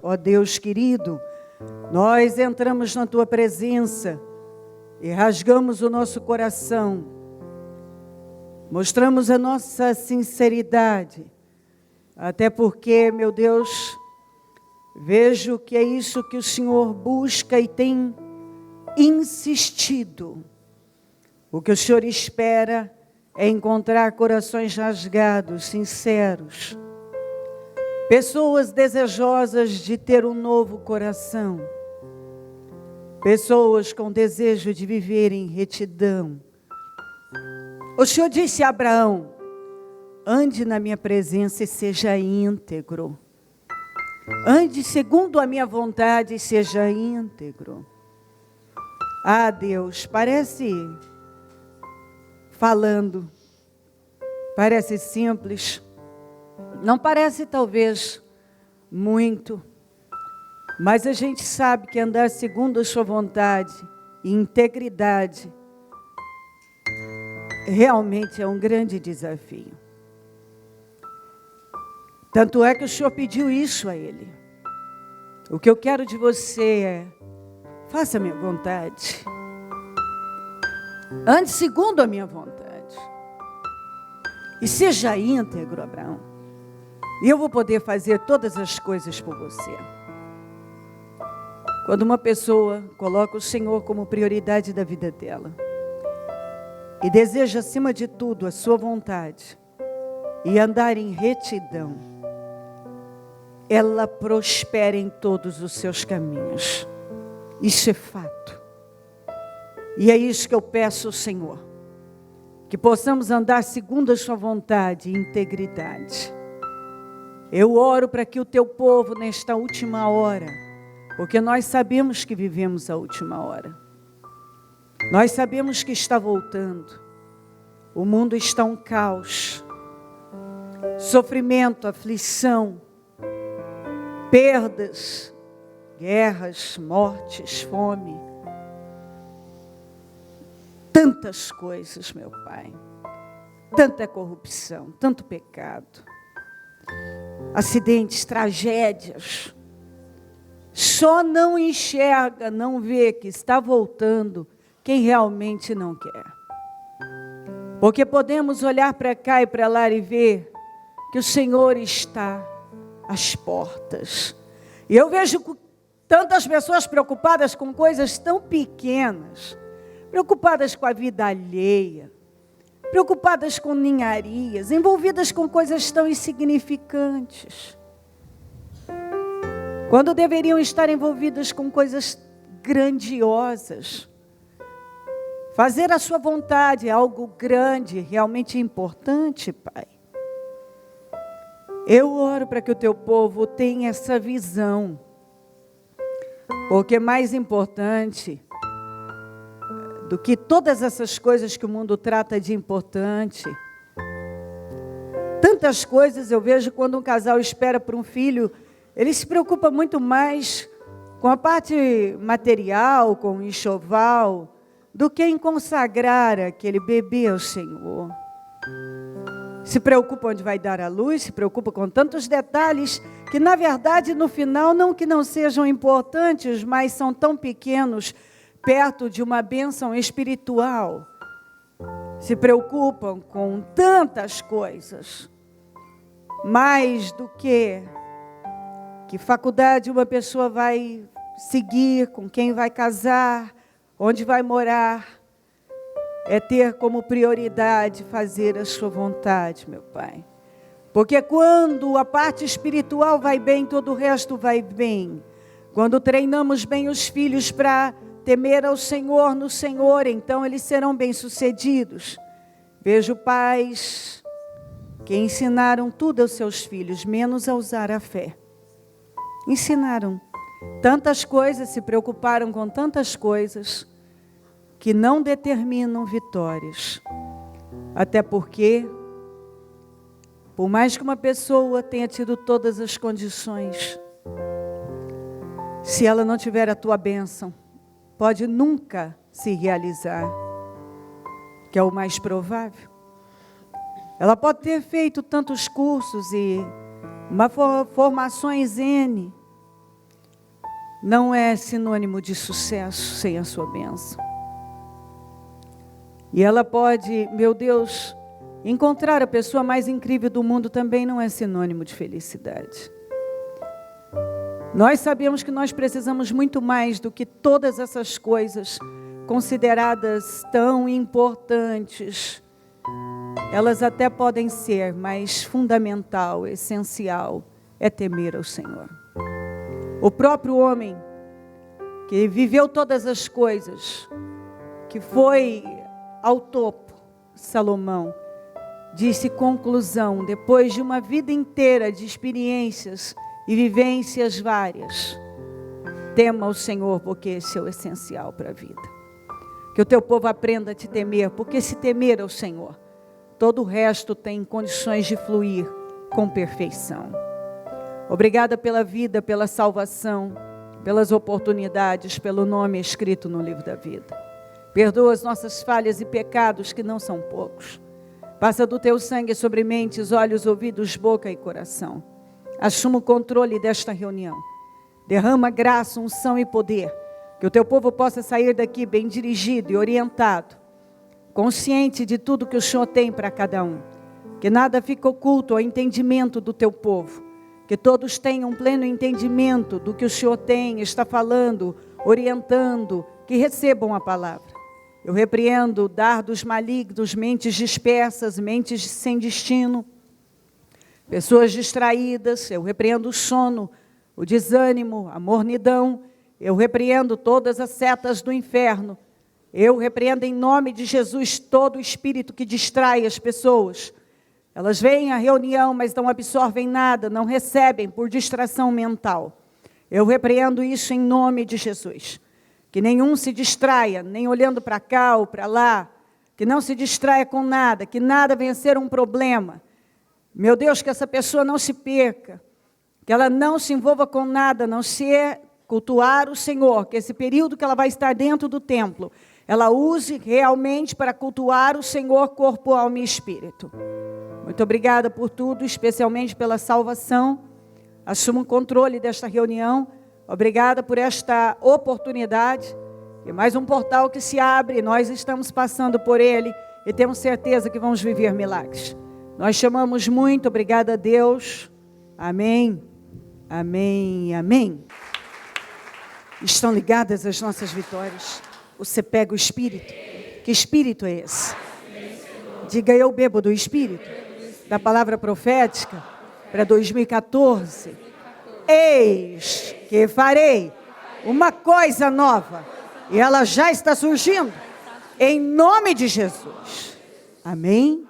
ó Deus querido, nós entramos na Tua presença e rasgamos o nosso coração, mostramos a nossa sinceridade, até porque, meu Deus, vejo que é isso que o Senhor busca e tem insistido. O que o Senhor espera é encontrar corações rasgados, sinceros, pessoas desejosas de ter um novo coração, pessoas com desejo de viver em retidão. O Senhor disse a Abraão: ande na minha presença e seja íntegro. Ande segundo a minha vontade e seja íntegro. Ah, Deus, parece falando, parece simples, não parece talvez muito, mas a gente sabe que andar segundo a sua vontade e integridade realmente é um grande desafio. Tanto é que o Senhor pediu isso a Ele. O que eu quero de você é: faça a minha vontade. Ande segundo a minha vontade. E seja íntegro, Abraão. E eu vou poder fazer todas as coisas por você. Quando uma pessoa coloca o Senhor como prioridade da vida dela e deseja acima de tudo a sua vontade e andar em retidão, ela prospera em todos os seus caminhos. Isso é fato. E é isso que eu peço ao Senhor, que possamos andar segundo a sua vontade e integridade. Eu oro para que o teu povo nesta última hora, porque nós sabemos que vivemos a última hora, nós sabemos que está voltando, o mundo está um caos, sofrimento, aflição, perdas, guerras, mortes, fome, tantas coisas, meu Pai, tanta corrupção, tanto pecado, acidentes, tragédias. Só não enxerga, não vê que está voltando quem realmente não quer. Porque podemos olhar para cá e para lá e ver que o Senhor está às portas. E eu vejo tantas pessoas preocupadas com coisas tão pequenas, preocupadas com a vida alheia, preocupadas com ninharias, envolvidas com coisas tão insignificantes, quando deveriam estar envolvidas com coisas grandiosas. Fazer a sua vontade é algo grande, realmente importante, Pai. Eu oro para que o teu povo tenha essa visão, porque mais importante do que todas essas coisas que o mundo trata de importante, tantas coisas eu vejo quando um casal espera por um filho, ele se preocupa muito mais com a parte material, com o enxoval, do que em consagrar aquele bebê ao Senhor. Se preocupa onde vai dar a luz, se preocupa com tantos detalhes que, na verdade, no final, não que não sejam importantes, mas são tão pequenos perto de uma bênção espiritual. Se preocupam com tantas coisas, mais do que faculdade uma pessoa vai seguir, com quem vai casar, onde vai morar. É ter como prioridade fazer a sua vontade, meu Pai. Porque quando a parte espiritual vai bem, todo o resto vai bem. Quando treinamos bem os filhos para temer ao Senhor no Senhor, então eles serão bem-sucedidos. Vejo pais que ensinaram tudo aos seus filhos, menos a usar a fé. Ensinaram tantas coisas, se preocuparam com tantas coisas, que não determinam vitórias. Até porque, por mais que uma pessoa tenha tido todas as condições, se ela não tiver a tua bênção, pode nunca se realizar, que é o mais provável. Ela pode ter feito tantos cursos e formações N, não é sinônimo de sucesso sem a sua bênção. E ela pode, meu Deus, encontrar a pessoa mais incrível do mundo também não é sinônimo de felicidade. Nós sabemos que nós precisamos muito mais do que todas essas coisas consideradas tão importantes. Elas até podem ser, mas fundamental, essencial, é temer ao Senhor. O próprio homem que viveu todas as coisas, que foi ao topo, Salomão, disse conclusão, depois de uma vida inteira de experiências e vivências várias: tema o Senhor, porque esse é o essencial para a vida. Que o teu povo aprenda a te temer, porque se temer ao Senhor, todo o resto tem condições de fluir com perfeição. Obrigada pela vida, pela salvação, pelas oportunidades, pelo nome escrito no livro da vida. Perdoa as nossas falhas e pecados, que não são poucos. Passa do teu sangue sobre mentes, olhos, ouvidos, boca e coração. Assuma o controle desta reunião. Derrama graça, unção e poder. Que o teu povo possa sair daqui bem dirigido e orientado, consciente de tudo que o Senhor tem para cada um. Que nada fique oculto ao entendimento do teu povo. Que todos tenham pleno entendimento do que o Senhor tem, está falando, orientando, que recebam a palavra. Eu repreendo dardos malignos, mentes dispersas, mentes sem destino, pessoas distraídas. Eu repreendo o sono, o desânimo, a mornidão. Eu repreendo todas as setas do inferno. Eu repreendo em nome de Jesus todo o espírito que distrai as pessoas. Elas vêm à reunião, mas não absorvem nada, não recebem por distração mental. Eu repreendo isso em nome de Jesus. Que nenhum se distraia, nem olhando para cá ou para lá. Que não se distraia com nada, que nada venha a ser um problema. Meu Deus, que essa pessoa não se perca. Que ela não se envolva com nada, não se cultuar o Senhor. Que esse período que ela vai estar dentro do templo, ela use realmente para cultuar o Senhor, corpo, alma e espírito. Muito obrigada por tudo, especialmente pela salvação. Assuma o controle desta reunião. Obrigada por esta oportunidade. E mais um portal que se abre, nós estamos passando por ele e temos certeza que vamos viver milagres. Nós chamamos muito, obrigada a Deus. Amém, amém, amém. Estão ligadas as nossas vitórias. Você pega o Espírito. Que Espírito é esse? Diga: eu bebo do Espírito. Da palavra profética para 2014. Eis que farei uma coisa nova. E ela já está surgindo. Em nome de Jesus. Amém?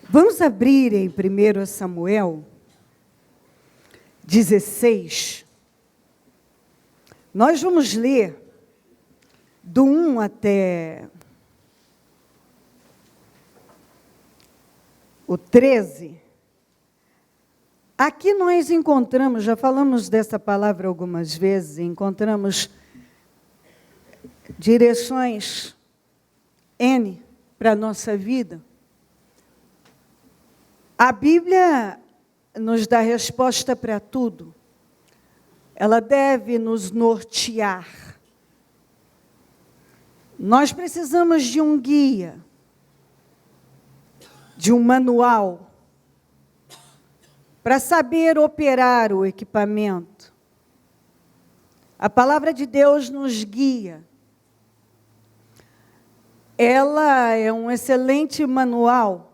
Vamos abrir em 1 Samuel 16. Nós vamos ler do 1 até o 13. Aqui nós encontramos, já falamos dessa palavra algumas vezes, encontramos direções N para a nossa vida. A Bíblia nos dá resposta para tudo. Ela deve nos nortear. Nós precisamos de um guia, de um manual, para saber operar o equipamento. A palavra de Deus nos guia. Ela é um excelente manual.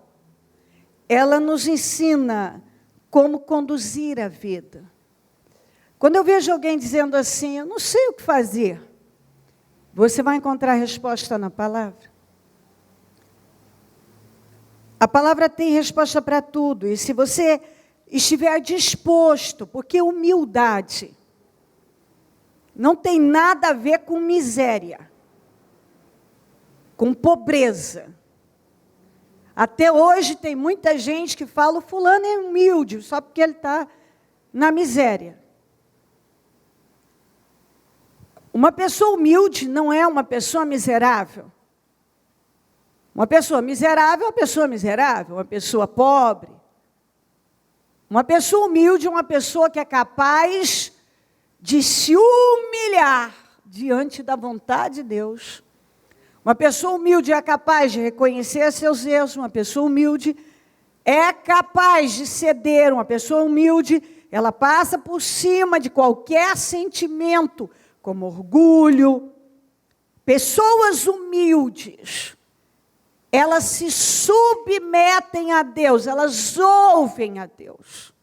Ela nos ensina como conduzir a vida. Quando eu vejo alguém dizendo assim, eu não sei o que fazer, você vai encontrar a resposta na palavra. A palavra tem resposta para tudo. E se você estiver disposto, porque humildade não tem nada a ver com miséria, com pobreza. Até hoje tem muita gente que fala: o fulano é humilde, só porque ele está na miséria. Uma pessoa humilde não é uma pessoa miserável. Uma pessoa miserável é uma pessoa miserável, uma pessoa pobre. Uma pessoa humilde é uma pessoa que é capaz de se humilhar diante da vontade de Deus. Uma pessoa humilde é capaz de reconhecer seus erros. Uma pessoa humilde é capaz de ceder. Uma pessoa humilde, ela passa por cima de qualquer sentimento, como orgulho. Pessoas humildes, elas se submetem a Deus, elas ouvem a Deus.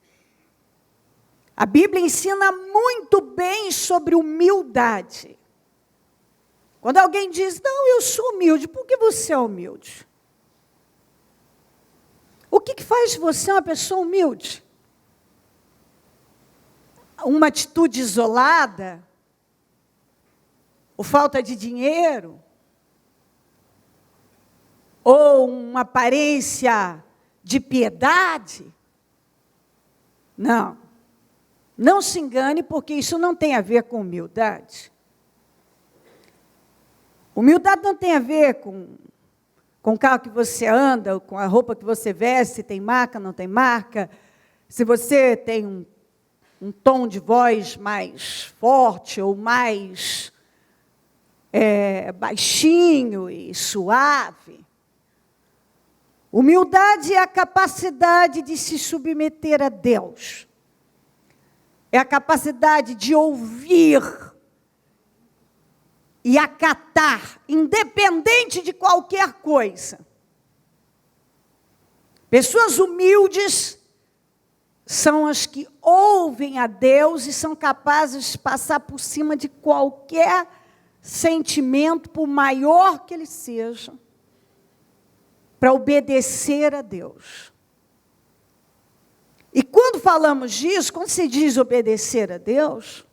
A Bíblia ensina muito bem sobre humildade. Quando alguém diz, não, eu sou humilde, por que você é humilde? O que faz de você uma pessoa humilde? Uma atitude isolada? Ou falta de dinheiro? Ou uma aparência de piedade? Não. Não se engane, porque isso não tem a ver com humildade. Humildade não tem a ver com o carro que você anda, com a roupa que você veste, se tem marca, não tem marca, se você tem um tom de voz mais forte ou mais baixinho e suave. Humildade é a capacidade de se submeter a Deus. É a capacidade de ouvir e acatar, independente de qualquer coisa. Pessoas humildes são as que ouvem a Deus e são capazes de passar por cima de qualquer sentimento, por maior que ele seja, para obedecer a Deus. E quando falamos disso, quando se diz obedecer a Deus,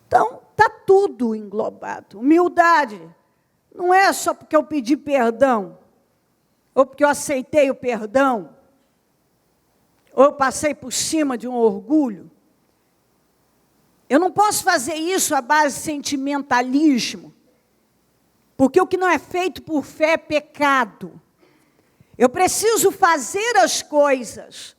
então está tudo englobado. Humildade não é só porque eu pedi perdão, ou porque eu aceitei o perdão, ou eu passei por cima de um orgulho. Eu não posso fazer isso à base de sentimentalismo, porque o que não é feito por fé é pecado. Eu preciso fazer as coisas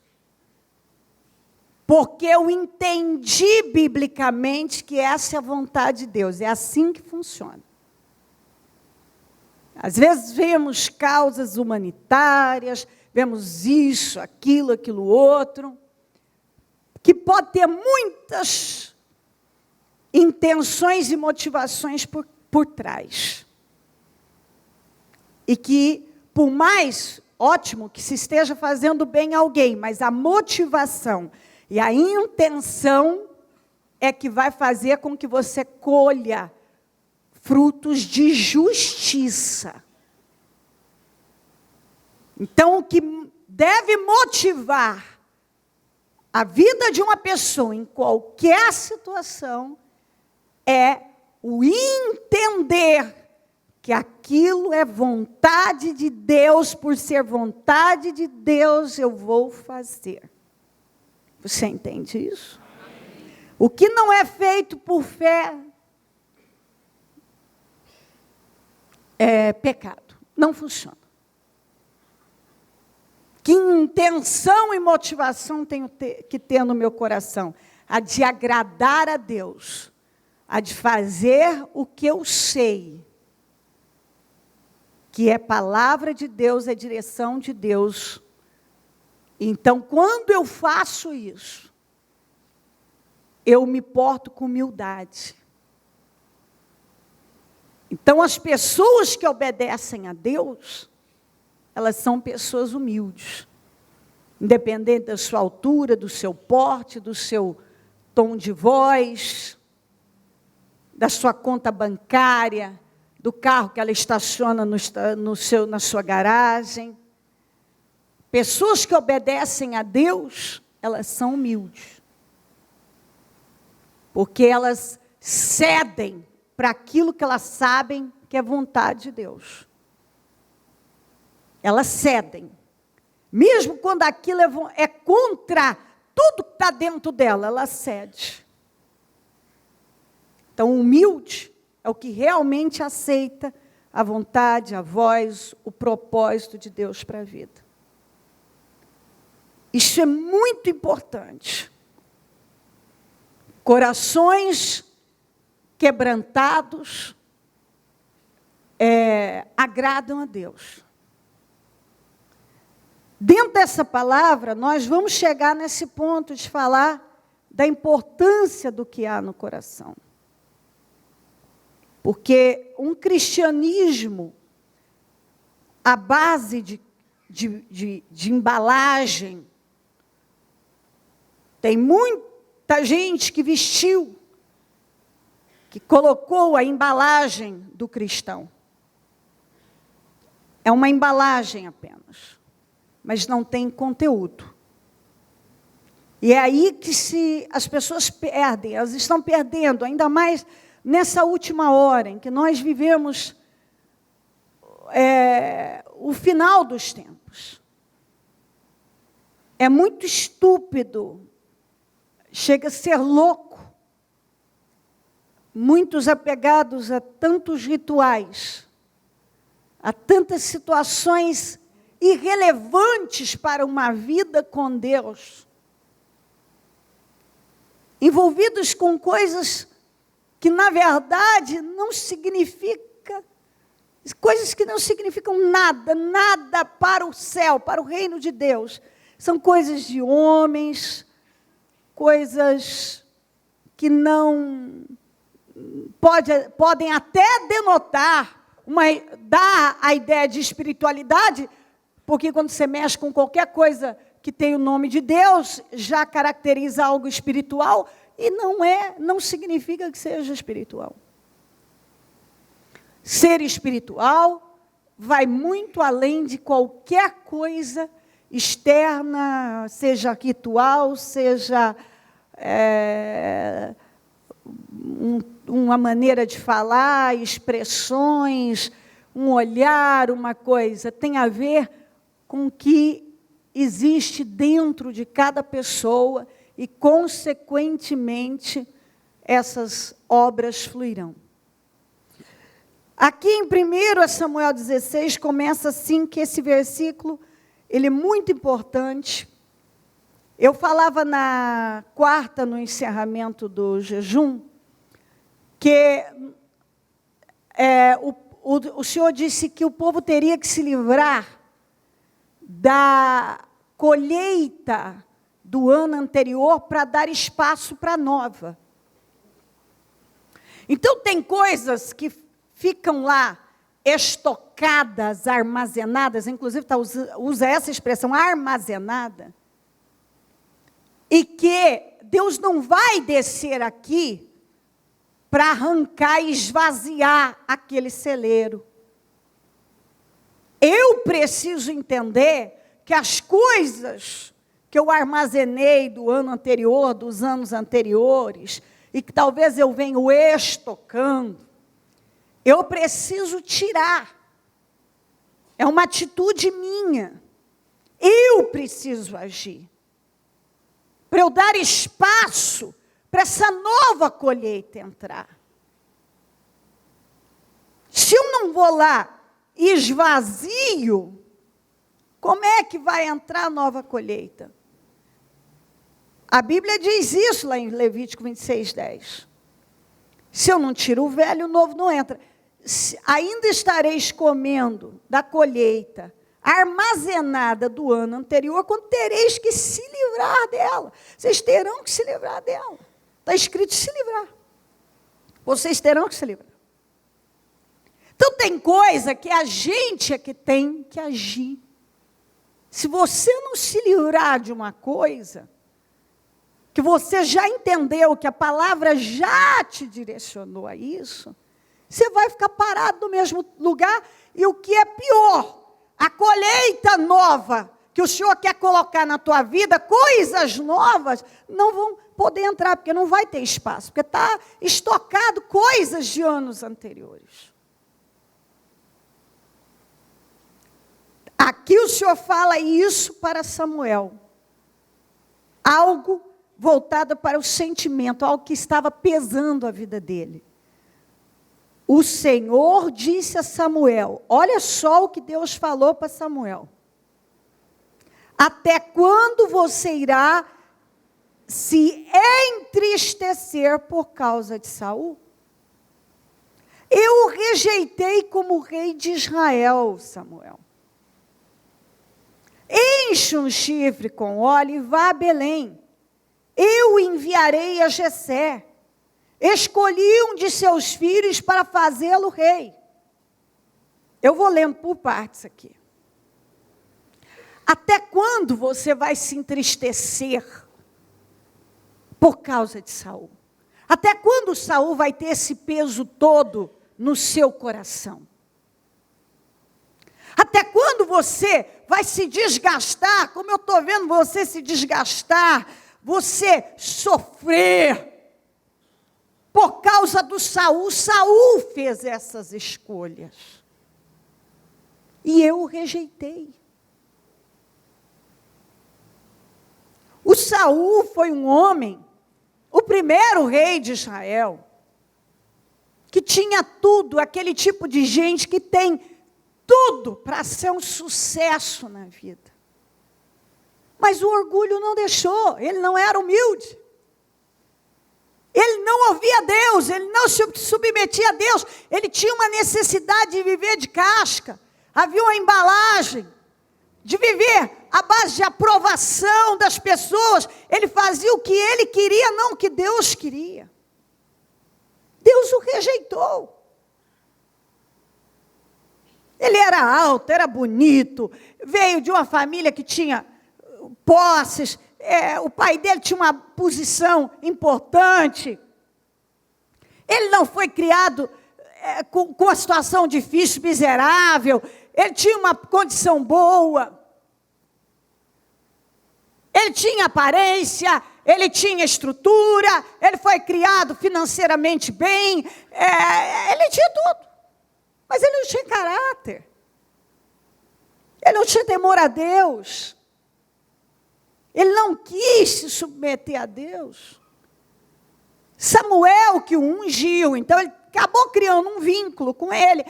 porque eu entendi biblicamente que essa é a vontade de Deus. É assim que funciona. Às vezes vemos causas humanitárias, vemos isso, aquilo outro, que pode ter muitas intenções e motivações por trás. E que, por mais ótimo que se esteja fazendo bem a alguém, mas a motivação e a intenção é que vai fazer com que você colha frutos de justiça. Então, o que deve motivar a vida de uma pessoa em qualquer situação é o entender que aquilo é vontade de Deus, por ser vontade de Deus, eu vou fazer. Você entende isso? O que não é feito por fé é pecado, não funciona. Que intenção e motivação tenho que ter no meu coração? A de agradar a Deus, a de fazer o que eu sei, que é palavra de Deus, é direção de Deus. Então, quando eu faço isso, eu me porto com humildade. Então, as pessoas que obedecem a Deus, elas são pessoas humildes. Independente da sua altura, do seu porte, do seu tom de voz, da sua conta bancária, do carro que ela estaciona na sua garagem. Pessoas que obedecem a Deus, elas são humildes. Porque elas cedem para aquilo que elas sabem que é vontade de Deus. Elas cedem. Mesmo quando aquilo é contra tudo que está dentro dela, ela cede. Então, humilde é o que realmente aceita a vontade, a voz, o propósito de Deus para a vida. Isso é muito importante. Corações quebrantados agradam a Deus. Dentro dessa palavra, nós vamos chegar nesse ponto de falar da importância do que há no coração. Porque um cristianismo à base de embalagem, tem muita gente que vestiu, que colocou a embalagem do cristão. É uma embalagem apenas, mas não tem conteúdo. E é aí que as pessoas perdem, elas estão perdendo, ainda mais nessa última hora em que nós vivemos o final dos tempos. É muito estúpido, chega a ser louco, muitos apegados a tantos rituais, a tantas situações irrelevantes para uma vida com Deus, envolvidos com coisas que, na verdade, não significam, coisas que não significam nada, nada para o céu, para o reino de Deus. São coisas de homens, coisas que não podem até denotar, dar a ideia de espiritualidade, porque quando você mexe com qualquer coisa que tem o nome de Deus, já caracteriza algo espiritual, e não significa que seja espiritual. Ser espiritual vai muito além de qualquer coisa externa, seja ritual, seja uma maneira de falar, expressões, um olhar, uma coisa. Tem a ver com o que existe dentro de cada pessoa e, consequentemente, essas obras fluirão. Aqui em 1 Samuel 16, começa assim, que esse versículo, ele é muito importante. Eu falava na quarta, no encerramento do jejum, que o Senhor disse que o povo teria que se livrar da colheita do ano anterior para dar espaço para a nova. Então, tem coisas que ficam lá estocadas, armazenadas, inclusive usa essa expressão, armazenada, e que Deus não vai descer aqui para arrancar e esvaziar aquele celeiro. Eu preciso entender que as coisas que eu armazenei do ano anterior, dos anos anteriores, e que talvez eu venho estocando, eu preciso tirar. É uma atitude minha. Eu preciso agir. Para eu dar espaço para essa nova colheita entrar. Se eu não vou lá e esvazio, como é que vai entrar a nova colheita? A Bíblia diz isso lá em Levítico 26:10. Se eu não tiro o velho, o novo não entra. Ainda estareis comendo da colheita armazenada do ano anterior, quando tereis que se livrar dela. Vocês terão que se livrar dela. Está escrito se livrar. Vocês terão que se livrar. Então, tem coisa que a gente é que tem que agir. Se você não se livrar de uma coisa, que você já entendeu, que a palavra já te direcionou a isso, você vai ficar parado no mesmo lugar, e o que é pior, a colheita nova que o Senhor quer colocar na tua vida, coisas novas, não vão poder entrar, porque não vai ter espaço, porque está estocado coisas de anos anteriores. Aqui o Senhor fala isso para Samuel. Algo voltado para o sentimento, algo que estava pesando a vida dele. O Senhor disse a Samuel, olha só o que Deus falou para Samuel. Até quando você irá se entristecer por causa de Saul? Eu o rejeitei como rei de Israel, Samuel. Enche um chifre com óleo e vá a Belém. Eu o enviarei a Jessé. Escolhi um de seus filhos para fazê-lo rei. Eu vou lendo por partes aqui. Até quando você vai se entristecer por causa de Saul? Até quando Saul vai ter esse peso todo no seu coração? Até quando você vai se desgastar, como eu estou vendo você se desgastar, você sofrer por causa do Saul? Saul fez essas escolhas. E eu o rejeitei. O Saul foi um homem, o primeiro rei de Israel, que tinha tudo, aquele tipo de gente que tem tudo para ser um sucesso na vida. Mas o orgulho não deixou, ele não era humilde. Ele não ouvia Deus, ele não se submetia a Deus, ele tinha uma necessidade de viver de casca, havia uma embalagem, de viver à base de aprovação das pessoas. Ele fazia o que ele queria, não o que Deus queria. Deus o rejeitou. Ele era alto, era bonito, veio de uma família que tinha posses, o pai dele tinha uma posição importante. Ele não foi criado com uma situação difícil, miserável. Ele tinha uma condição boa. Ele tinha aparência, ele tinha estrutura, ele foi criado financeiramente bem, ele tinha tudo. Mas ele não tinha caráter. Ele não tinha temor a Deus. Ele não quis se submeter a Deus. Samuel que o ungiu, então ele acabou criando um vínculo com ele.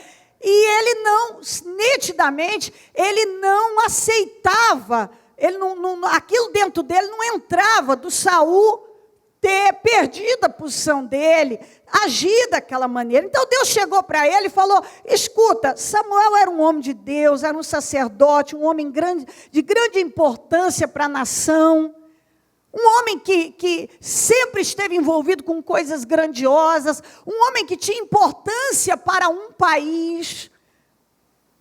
E ele não, nitidamente, ele não aceitava, aquilo dentro dele não entrava do Saul ter perdido a posição dele, agir daquela maneira. Então Deus chegou para ele e falou: escuta, Samuel era um homem de Deus, era um sacerdote, um homem de grande importância para a nação, um homem que sempre esteve envolvido com coisas grandiosas, um homem que tinha importância para um país,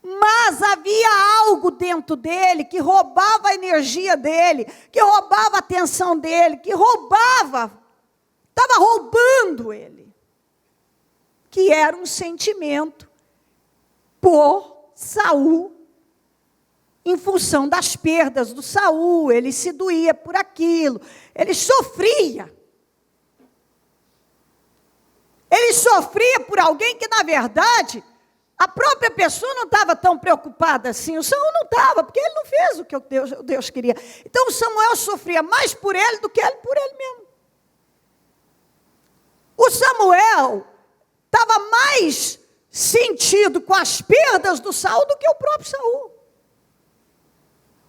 mas havia algo dentro dele que roubava a energia dele, que roubava a atenção dele, estava roubando ele, que era um sentimento por Saul. Em função das perdas do Saul, ele se doía por aquilo, ele sofria. Ele sofria por alguém que, na verdade, a própria pessoa não estava tão preocupada assim. O Saul não estava, porque ele não fez o que Deus queria. Então, o Samuel sofria mais por ele do que ele por ele mesmo. O Samuel estava mais sentido com as perdas do Saul do que o próprio Saul.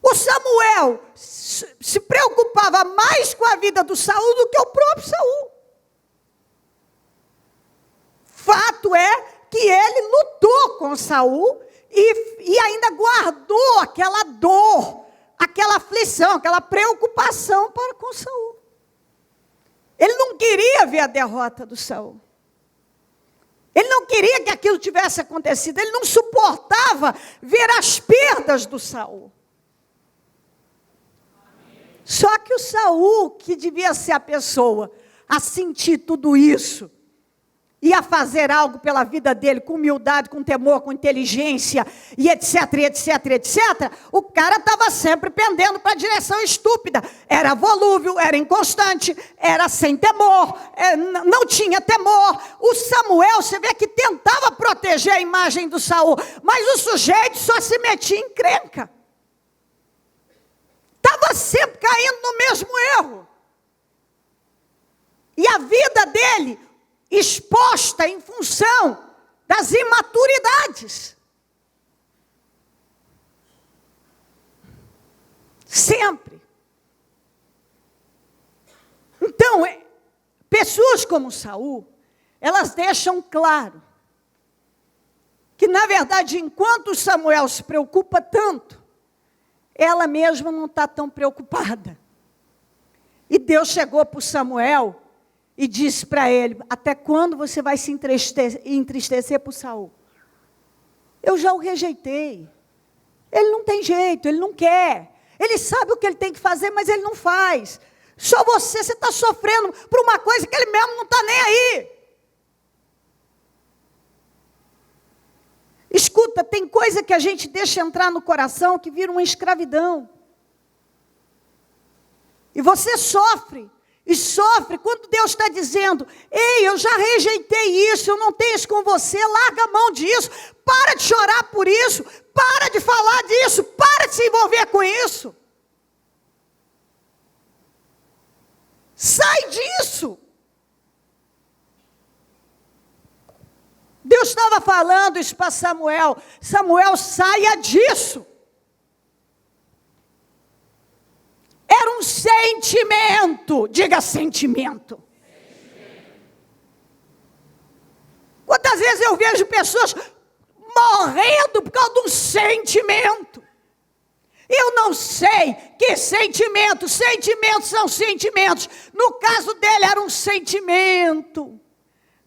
O Samuel se preocupava mais com a vida do Saul do que o próprio Saul. Fato é que ele lutou com Saul e ainda guardou aquela dor, aquela aflição, aquela preocupação para com Saul. Ele não queria ver a derrota do Saul. Ele não queria que aquilo tivesse acontecido. Ele não suportava ver as perdas do Saul. Só que o Saul, que devia ser a pessoa a sentir tudo isso, e a fazer algo pela vida dele, com humildade, com temor, com inteligência, e etc, etc, etc, o cara estava sempre pendendo para a direção estúpida. Era volúvel, era inconstante, era sem temor, não tinha temor. O Samuel, você vê que tentava proteger a imagem do Saul, mas o sujeito só se metia em encrenca. Estava sempre caindo no mesmo erro. E a vida dele exposta em função das imaturidades. Se sempre. Então, pessoas como Saul, elas deixam claro que, na verdade, enquanto Samuel se preocupa tanto, ela mesma não está tão preocupada. E Deus chegou para Samuel e disse para ele: até quando você vai se entristecer por Saul? Eu já o rejeitei. Ele não tem jeito, ele não quer. Ele sabe o que ele tem que fazer, mas ele não faz. Só você está sofrendo por uma coisa que ele mesmo não está nem aí. Escuta, tem coisa que a gente deixa entrar no coração que vira uma escravidão. E você sofre, e sofre, quando Deus está dizendo: ei, eu já rejeitei isso, eu não tenho isso com você, larga a mão disso, para de chorar por isso, para de falar disso, para de se envolver com isso. Sai disso. Deus estava falando isso para Samuel: Samuel, saia disso. Era um sentimento, diga sentimento. Quantas vezes eu vejo pessoas morrendo por causa de um sentimento? Eu não sei que sentimentos são sentimentos. No caso dele era um sentimento.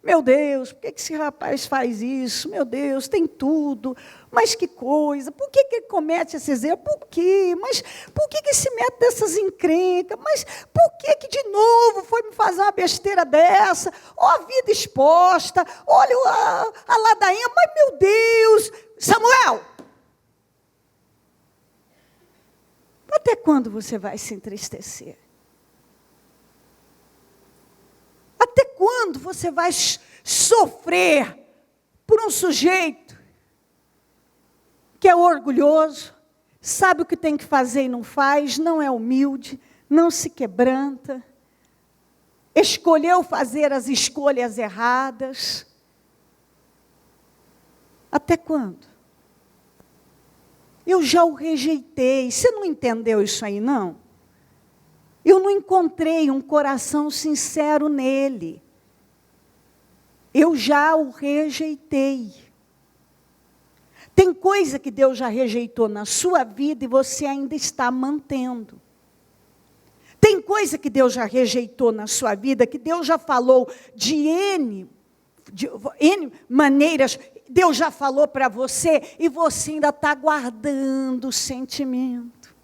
Meu Deus, por que esse rapaz faz isso? Meu Deus, tem tudo. Mas que coisa, por que ele comete esses erros? Por quê? Mas por que se mete nessas encrencas? Mas por que de novo foi me fazer uma besteira dessa? Ó, a vida exposta, olha a ladainha, mas meu Deus. Samuel, até quando você vai se entristecer? Até quando você vai sofrer por um sujeito que é orgulhoso, sabe o que tem que fazer e não faz, não é humilde, não se quebranta, escolheu fazer as escolhas erradas? Até quando? Eu já o rejeitei. Você não entendeu isso aí, não? Eu não encontrei um coração sincero nele. Eu já o rejeitei. Tem coisa que Deus já rejeitou na sua vida e você ainda está mantendo. Tem coisa que Deus já rejeitou na sua vida, que Deus já falou de N maneiras, Deus já falou para você e você ainda está guardando o sentimento.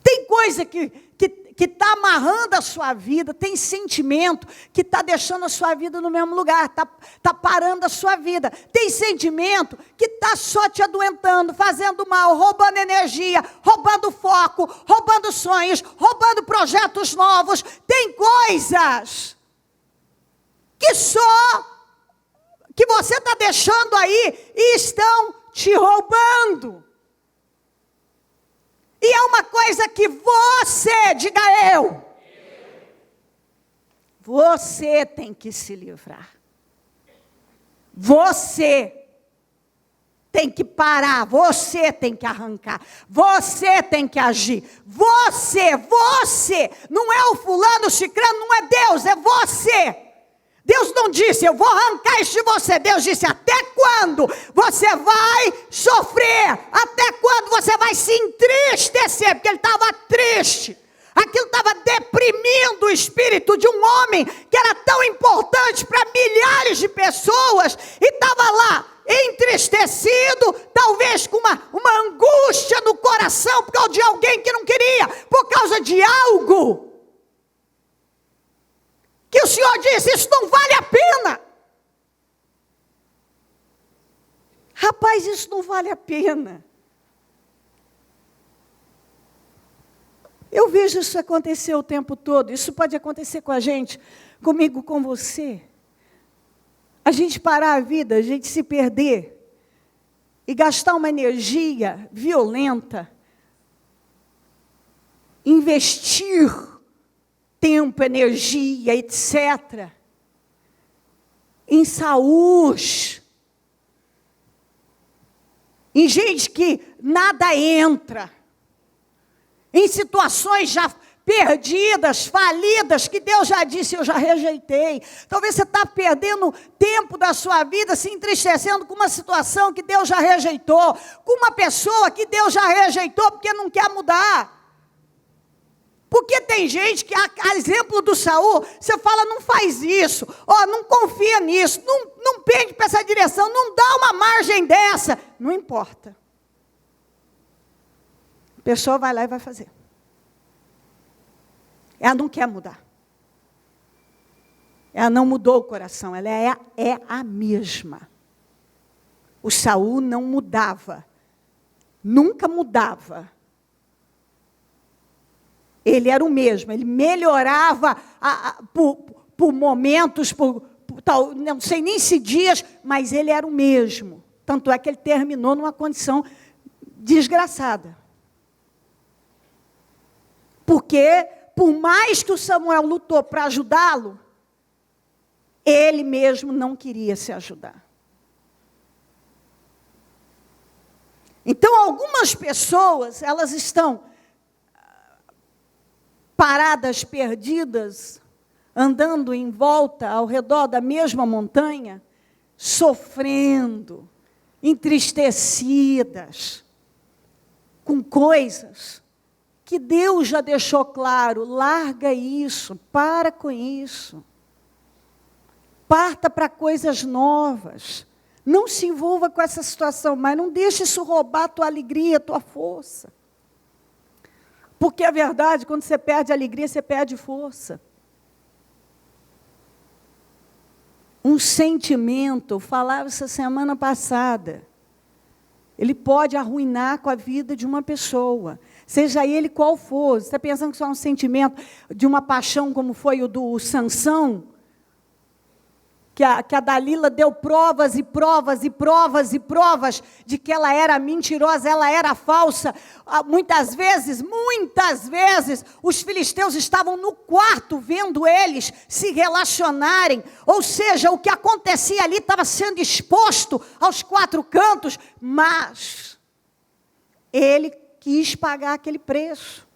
Tem coisa que está amarrando a sua vida, tem sentimento que está deixando a sua vida no mesmo lugar, está parando a sua vida. Tem sentimento que está só te adoentando, fazendo mal, roubando energia, roubando foco, roubando sonhos, roubando projetos novos. Tem coisas que você está deixando aí e estão te roubando. E é uma coisa que você, diga eu, você tem que se livrar. Você tem que parar, você tem que arrancar, você tem que agir. Você, não é o fulano, o ciclano, não é Deus, é você. Deus não disse, eu vou arrancar isso de você. Deus disse, até quando você vai sofrer? Até quando você vai se entristecer? Porque ele estava triste. Aquilo estava deprimindo o espírito de um homem que era tão importante para milhares de pessoas. E estava lá, entristecido, talvez com uma angústia no coração, por causa de alguém que não queria, por causa de algo que o Senhor disse, isso não vale a pena. Rapaz, isso não vale a pena. Eu vejo isso acontecer o tempo todo. Isso pode acontecer com a gente, comigo, com você. A gente parar a vida, a gente se perder e gastar uma energia violenta, investir tempo, energia, etc. Em saúde. Em gente que nada entra. em situações já perdidas, falidas, que Deus já disse, eu já rejeitei. Talvez você está perdendo tempo da sua vida, se entristecendo com uma situação que Deus já rejeitou, com uma pessoa que Deus já rejeitou, porque não quer mudar. Porque tem gente que, a exemplo do Saul, você fala, não faz isso, não confia nisso, não pende para essa direção, não dá uma margem dessa. Não importa. A pessoa vai lá e vai fazer. Ela não quer mudar. Ela não mudou o coração, ela é a mesma. O Saul não mudava, nunca mudava. Ele era o mesmo, ele melhorava por momentos, não sei nem se dias, mas ele era o mesmo. Tanto é que ele terminou numa condição desgraçada. Porque, por mais que o Samuel lutou para ajudá-lo, ele mesmo não queria se ajudar. Então, algumas pessoas, elas estão paradas, perdidas, andando em volta, ao redor da mesma montanha, sofrendo, entristecidas, com coisas que Deus já deixou claro, larga isso, para com isso. Parta para coisas novas. Não se envolva com essa situação, mas não deixe isso roubar a tua alegria, a tua força. Porque a verdade, quando você perde a alegria, você perde força. Um sentimento, eu falava essa semana passada, ele pode arruinar com a vida de uma pessoa, seja ele qual for. Você está pensando que só é um sentimento de uma paixão, como foi o do Sansão? Que a Dalila deu provas e provas e provas e provas de que ela era mentirosa, ela era falsa. Muitas vezes, os filisteus estavam no quarto vendo eles se relacionarem. Ou seja, o que acontecia ali estava sendo exposto aos quatro cantos, mas ele quis pagar aquele preço.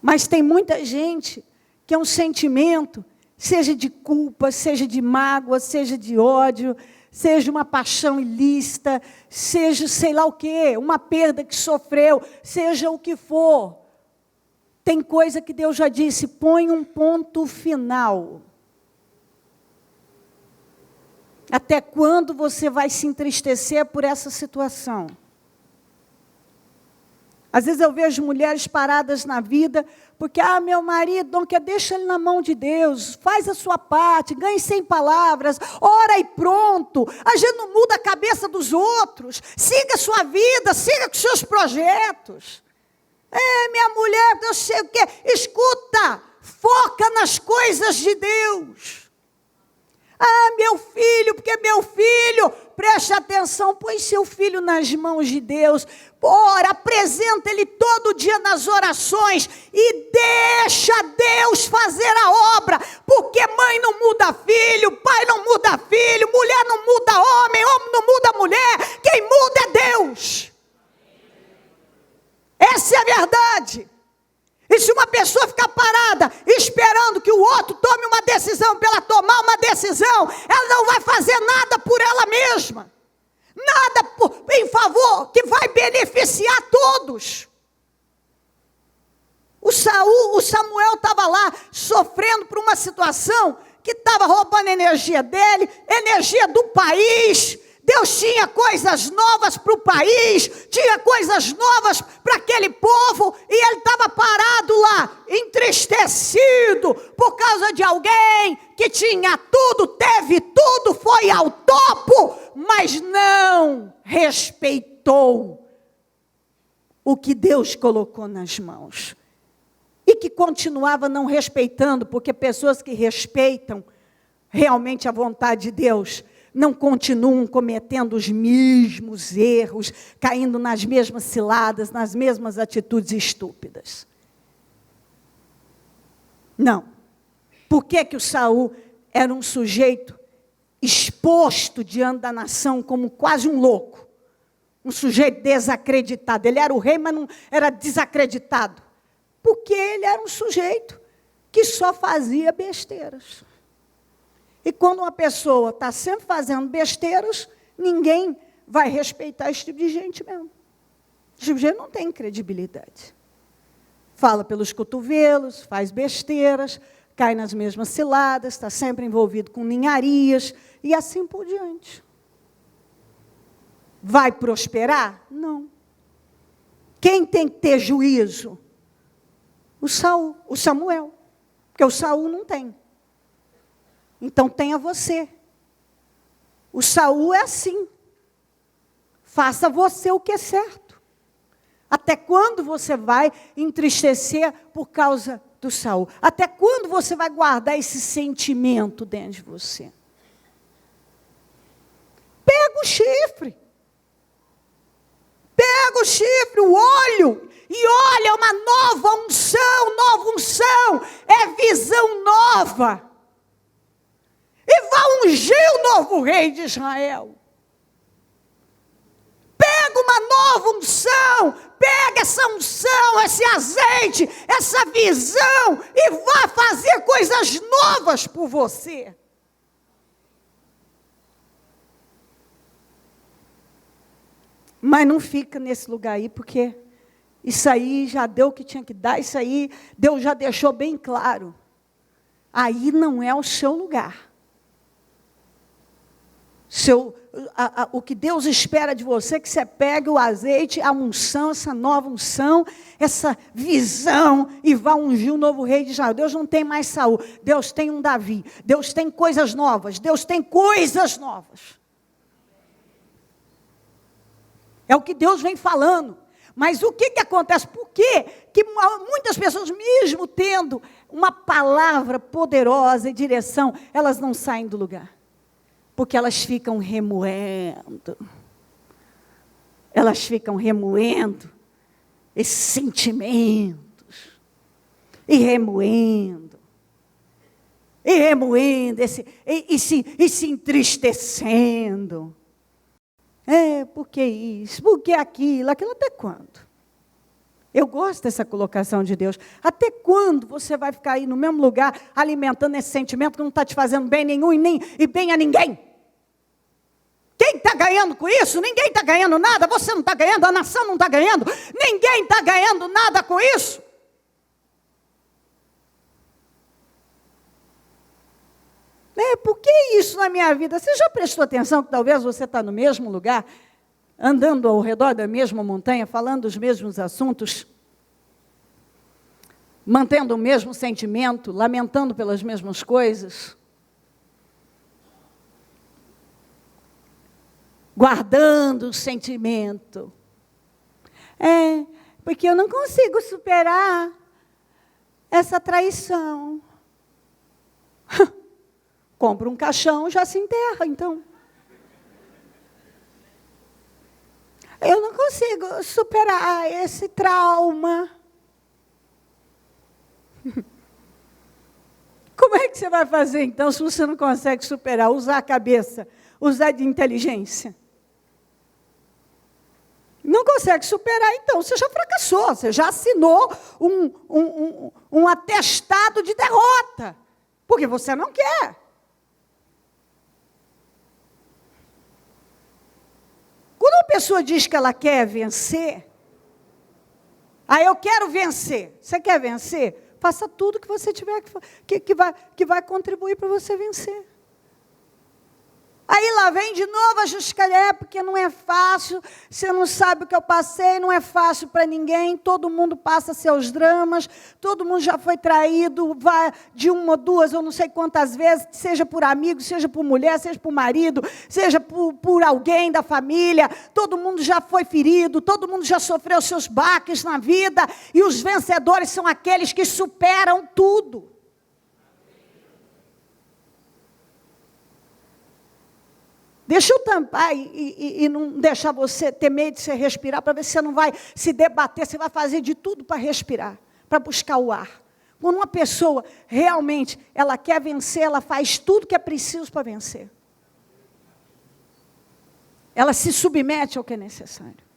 Mas tem muita gente que é um sentimento, seja de culpa, seja de mágoa, seja de ódio, seja uma paixão ilícita, seja sei lá o quê, uma perda que sofreu, seja o que for. Tem coisa que Deus já disse, põe um ponto final. Até quando você vai se entristecer por essa situação? Às vezes eu vejo mulheres paradas na vida, porque, meu marido não quer, deixa ele na mão de Deus, faz a sua parte, ganhe 100 palavras, ora e pronto. A gente não muda a cabeça dos outros, siga a sua vida, siga com seus projetos. Minha mulher, eu sei o quê, escuta, foca nas coisas de Deus. Meu filho, porque meu filho, preste atenção, põe seu filho nas mãos de Deus, ora, apresenta ele todo dia nas orações e deixa Deus fazer a obra, porque mãe não muda filho, pai não muda filho, mulher não muda homem não muda mulher, quem muda é Deus. Essa é a verdade. E se uma pessoa ficar parada, esperando que o outro tome uma decisão, para ela tomar uma decisão, ela não vai fazer nada por ela mesma. Nada em favor, que vai beneficiar todos. O Samuel estava lá, sofrendo por uma situação, que estava roubando a energia dele, energia do país. Deus tinha coisas novas para o país, tinha coisas novas para aquele povo, e ele estava parado lá, entristecido, por causa de alguém que tinha tudo, teve tudo, foi ao topo, mas não respeitou o que Deus colocou nas mãos. E que continuava não respeitando, porque pessoas que respeitam realmente a vontade de Deus, não continuam cometendo os mesmos erros, caindo nas mesmas ciladas, nas mesmas atitudes estúpidas. Não. Por que o Saul era um sujeito exposto diante da nação como quase um louco? um sujeito desacreditado. Ele era o rei, mas não era desacreditado. Porque ele era um sujeito que só fazia besteiras. E quando uma pessoa está sempre fazendo besteiras, ninguém vai respeitar esse tipo de gente mesmo. Esse tipo de gente não tem credibilidade. Fala pelos cotovelos, faz besteiras, cai nas mesmas ciladas, está sempre envolvido com ninharias e assim por diante. Vai prosperar? Não. Quem tem que ter juízo? O Samuel. Porque o Saul não tem. Então tenha você. O Saul é assim. Faça você o que é certo. Até quando você vai entristecer por causa do Saul? Até quando você vai guardar esse sentimento dentro de você? Pega o chifre. Pega o chifre, o óleo, e olha, uma nova unção, é visão nova. E vai ungir o novo rei de Israel. Pega uma nova unção, pega essa unção, esse azeite, essa visão, e vai fazer coisas novas por você. Mas não fica nesse lugar aí, porque isso aí já deu o que tinha que dar, isso aí Deus já deixou bem claro. Aí não é o seu lugar. O que Deus espera de você é que você pegue o azeite, a unção, essa nova unção, essa visão, e vá ungir o novo rei de Israel. Deus não tem mais Saul, Deus tem um Davi, Deus tem coisas novas, Deus tem coisas novas. É o que Deus vem falando. Mas o que acontece? Por quê que muitas pessoas, mesmo tendo uma palavra poderosa e direção, elas não saem do lugar? Porque elas ficam remoendo. Elas ficam remoendo esses sentimentos. E remoendo. E remoendo, e se entristecendo. Por que isso? Por que aquilo? Aquilo até quando? Eu gosto dessa colocação de Deus. Até quando você vai ficar aí no mesmo lugar, alimentando esse sentimento que não está te fazendo bem nenhum e bem a ninguém? Quem está ganhando com isso? Ninguém está ganhando nada. Você não está ganhando, a nação não está ganhando. Ninguém está ganhando nada com isso. Por que isso na minha vida? Você já prestou atenção que talvez você está no mesmo lugar, andando ao redor da mesma montanha, falando os mesmos assuntos, mantendo o mesmo sentimento, lamentando pelas mesmas coisas, guardando o sentimento? Porque eu não consigo superar essa traição. Compra um caixão, já se enterra, então. Eu não consigo superar esse trauma. Como é que você vai fazer, então, se você não consegue superar? Usar a cabeça, usar de inteligência. Não consegue superar, então, você já fracassou, você já assinou um atestado de derrota, porque você não quer. Quando uma pessoa diz que ela quer vencer, eu quero vencer. Você quer vencer? Faça tudo que você tiver que vai contribuir para você vencer. Aí lá vem de novo a justificativa, porque não é fácil, você não sabe o que eu passei, não é fácil para ninguém, todo mundo passa seus dramas, todo mundo já foi traído, vai de uma, duas, ou não sei quantas vezes, seja por amigo, seja por mulher, seja por marido, seja por alguém da família, todo mundo já foi ferido, todo mundo já sofreu seus baques na vida, e os vencedores são aqueles que superam tudo. Deixa eu tampar e não deixar você ter medo de se respirar, para ver se você não vai se debater, você vai fazer de tudo para respirar, para buscar o ar. Quando uma pessoa realmente, ela quer vencer, ela faz tudo que é preciso para vencer. Ela se submete ao que é necessário.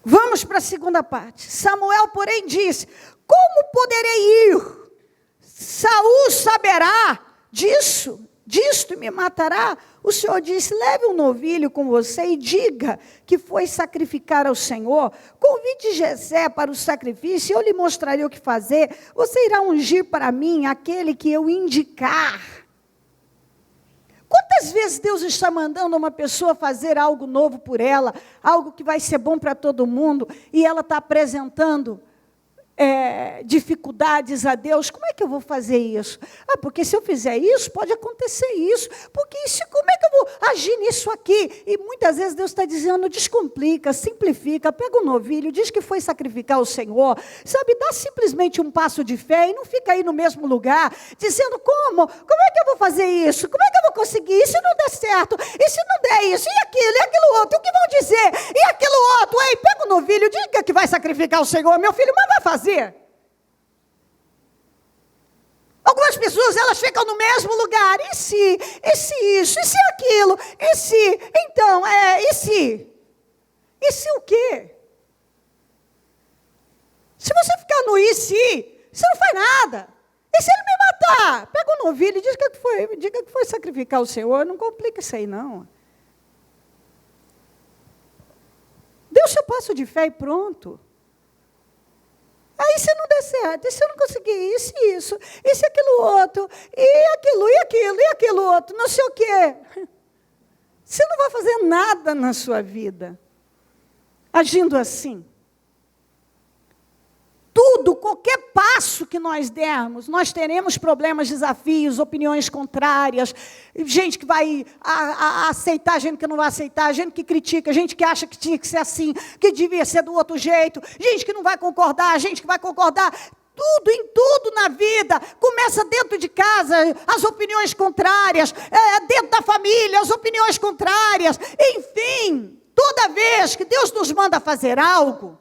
Vamos para a segunda parte. Samuel, porém, disse: como poderei ir? Saul saberá disto e me matará. O Senhor disse: leve um novilho com você e diga que foi sacrificar ao Senhor. Convide Jessé para o sacrifício e eu lhe mostrarei o que fazer. Você irá ungir para mim aquele que eu indicar. Quantas vezes Deus está mandando uma pessoa fazer algo novo por ela, algo que vai ser bom para todo mundo, e ela está apresentando dificuldades a Deus? Como é que eu vou fazer isso? Porque se eu fizer isso, pode acontecer isso. Porque isso, como é que eu vou agir nisso aqui? E muitas vezes Deus está dizendo: descomplica, simplifica, pega um novilho, diz que foi sacrificar ao Senhor, sabe, dá simplesmente um passo de fé e não fica aí no mesmo lugar, dizendo: como é que eu vou fazer isso? Como é que eu vou conseguir? E se não der certo? E se não der isso? E aquilo outro? O que vão dizer? E aquilo outro? Ei, pega um novilho, diga que vai sacrificar ao Senhor, meu filho, mas vai fazer. Algumas pessoas, elas ficam no mesmo lugar. E se isso? E se aquilo? E se? Então, e se? E se o quê? Se você ficar no e se, você não faz nada. E se ele me matar? Pega um novilho e diga que foi sacrificar o Senhor. Não complica isso aí, não. Dê o seu passo de fé e pronto. Aí se não der certo, e se eu não conseguir isso, e se aquilo outro, e aquilo outro, não sei o quê. Você não vai fazer nada na sua vida agindo assim. Qualquer passo que nós dermos, nós teremos problemas, desafios, opiniões contrárias, gente que vai aceitar, gente que não vai aceitar, gente que critica, gente que acha que tinha que ser assim, que devia ser do outro jeito, gente que não vai concordar, gente que vai concordar. Em tudo na vida, começa dentro de casa, as opiniões contrárias, dentro da família, as opiniões contrárias, enfim, toda vez que Deus nos manda fazer algo,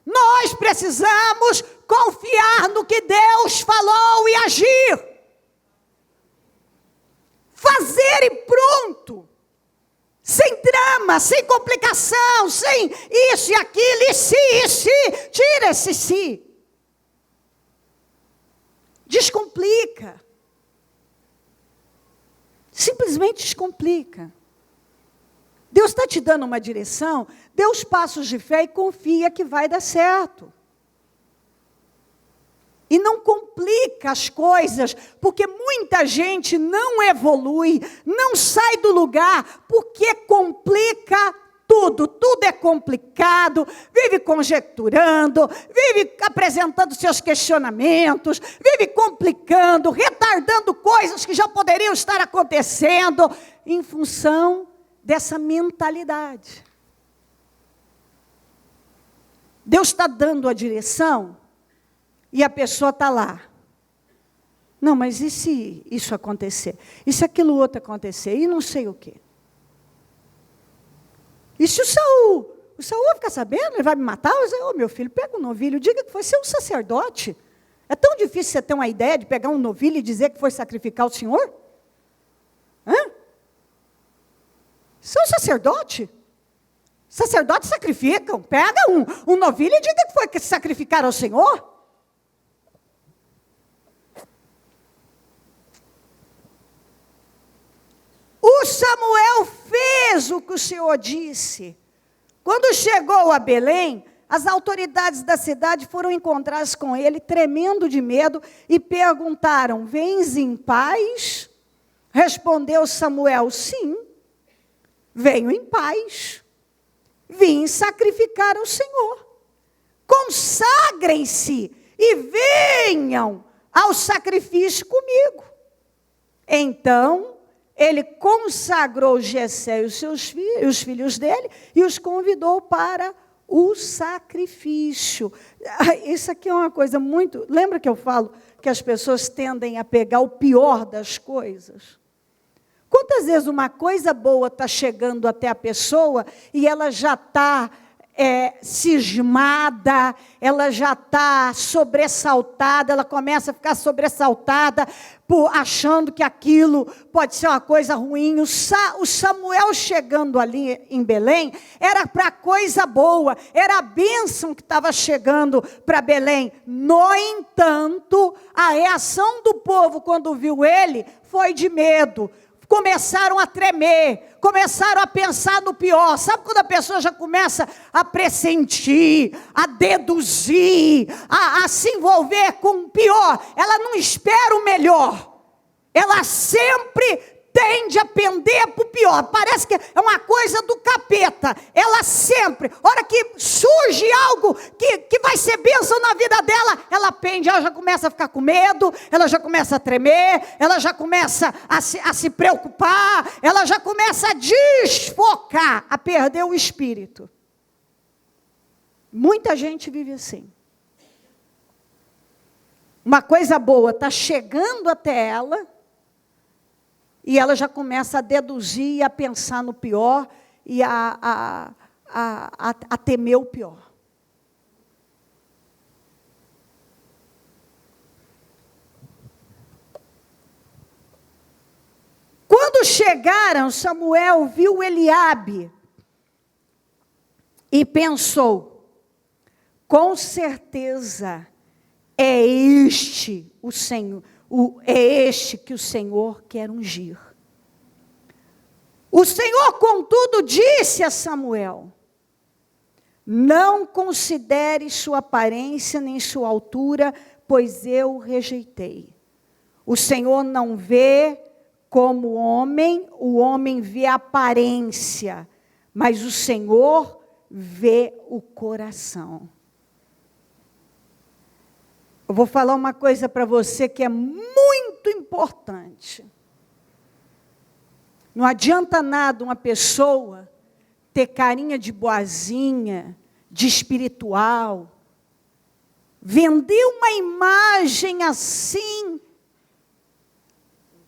nós precisamos confiar no que Deus falou e agir. Fazer e pronto. Sem drama, sem complicação, sem isso e aquilo, e se. Tira esse se. Descomplica. Simplesmente descomplica. Deus está te dando uma direção, dê os passos de fé e confia que vai dar certo. E não complica as coisas, porque muita gente não evolui, não sai do lugar, porque complica tudo. Tudo é complicado, vive conjecturando, vive apresentando seus questionamentos, vive complicando, retardando coisas que já poderiam estar acontecendo, em função dessa mentalidade. Deus está dando a direção e a pessoa está lá. Não, mas e se isso acontecer? E se aquilo outro acontecer? E não sei o quê. E se o Saul vai ficar sabendo? Ele vai me matar? Eu digo: meu filho, pega um novilho, diga que foi ser um sacerdote. É tão difícil você ter uma ideia de pegar um novilho e dizer que foi sacrificar o Senhor? São sacerdote. Sacerdotes sacrificam. Pega um novilho e diga que foi sacrificar ao Senhor. O Samuel fez o que o Senhor disse. Quando chegou a Belém, as autoridades da cidade foram encontrar-se com ele, tremendo de medo, e perguntaram: vens em paz? Respondeu Samuel: sim. Venho em paz, vim sacrificar ao Senhor. Consagrem-se e venham ao sacrifício comigo. Então, ele consagrou Jessé e os filhos dele e os convidou para o sacrifício. Isso aqui é uma coisa muito... Lembra que eu falo que as pessoas tendem a pegar o pior das coisas? Quantas vezes uma coisa boa está chegando até a pessoa e ela já está cismada, ela já está sobressaltada, ela começa a ficar sobressaltada, achando que aquilo pode ser uma coisa ruim. O Samuel chegando ali em Belém, era para coisa boa, era a bênção que estava chegando para Belém. No entanto, a reação do povo quando viu ele, foi de medo. Começaram a tremer, começaram a pensar no pior. Sabe quando a pessoa já começa a pressentir, a deduzir, a se envolver com o pior? Ela não espera o melhor. Ela sempre tende a pender para o pior. Parece que é uma coisa do capeta. Ela sempre, hora que surge algo que vai ser bênção na vida dela, ela pende, ela já começa a ficar com medo, ela já começa a tremer, ela já começa a se preocupar, ela já começa a desfocar, a perder o espírito. Muita gente vive assim. Uma coisa boa está chegando até ela, e ela já começa a deduzir e a pensar no pior e a temer o pior. Quando chegaram, Samuel viu Eliabe e pensou: com certeza é este o Senhor. É este que o Senhor quer ungir. O Senhor, contudo, disse a Samuel: não considere sua aparência nem sua altura, pois eu o rejeitei. O Senhor não vê como o homem vê a aparência, mas o Senhor vê o coração. Eu vou falar uma coisa para você que é muito importante. Não adianta nada uma pessoa ter carinha de boazinha, de espiritual, vender uma imagem assim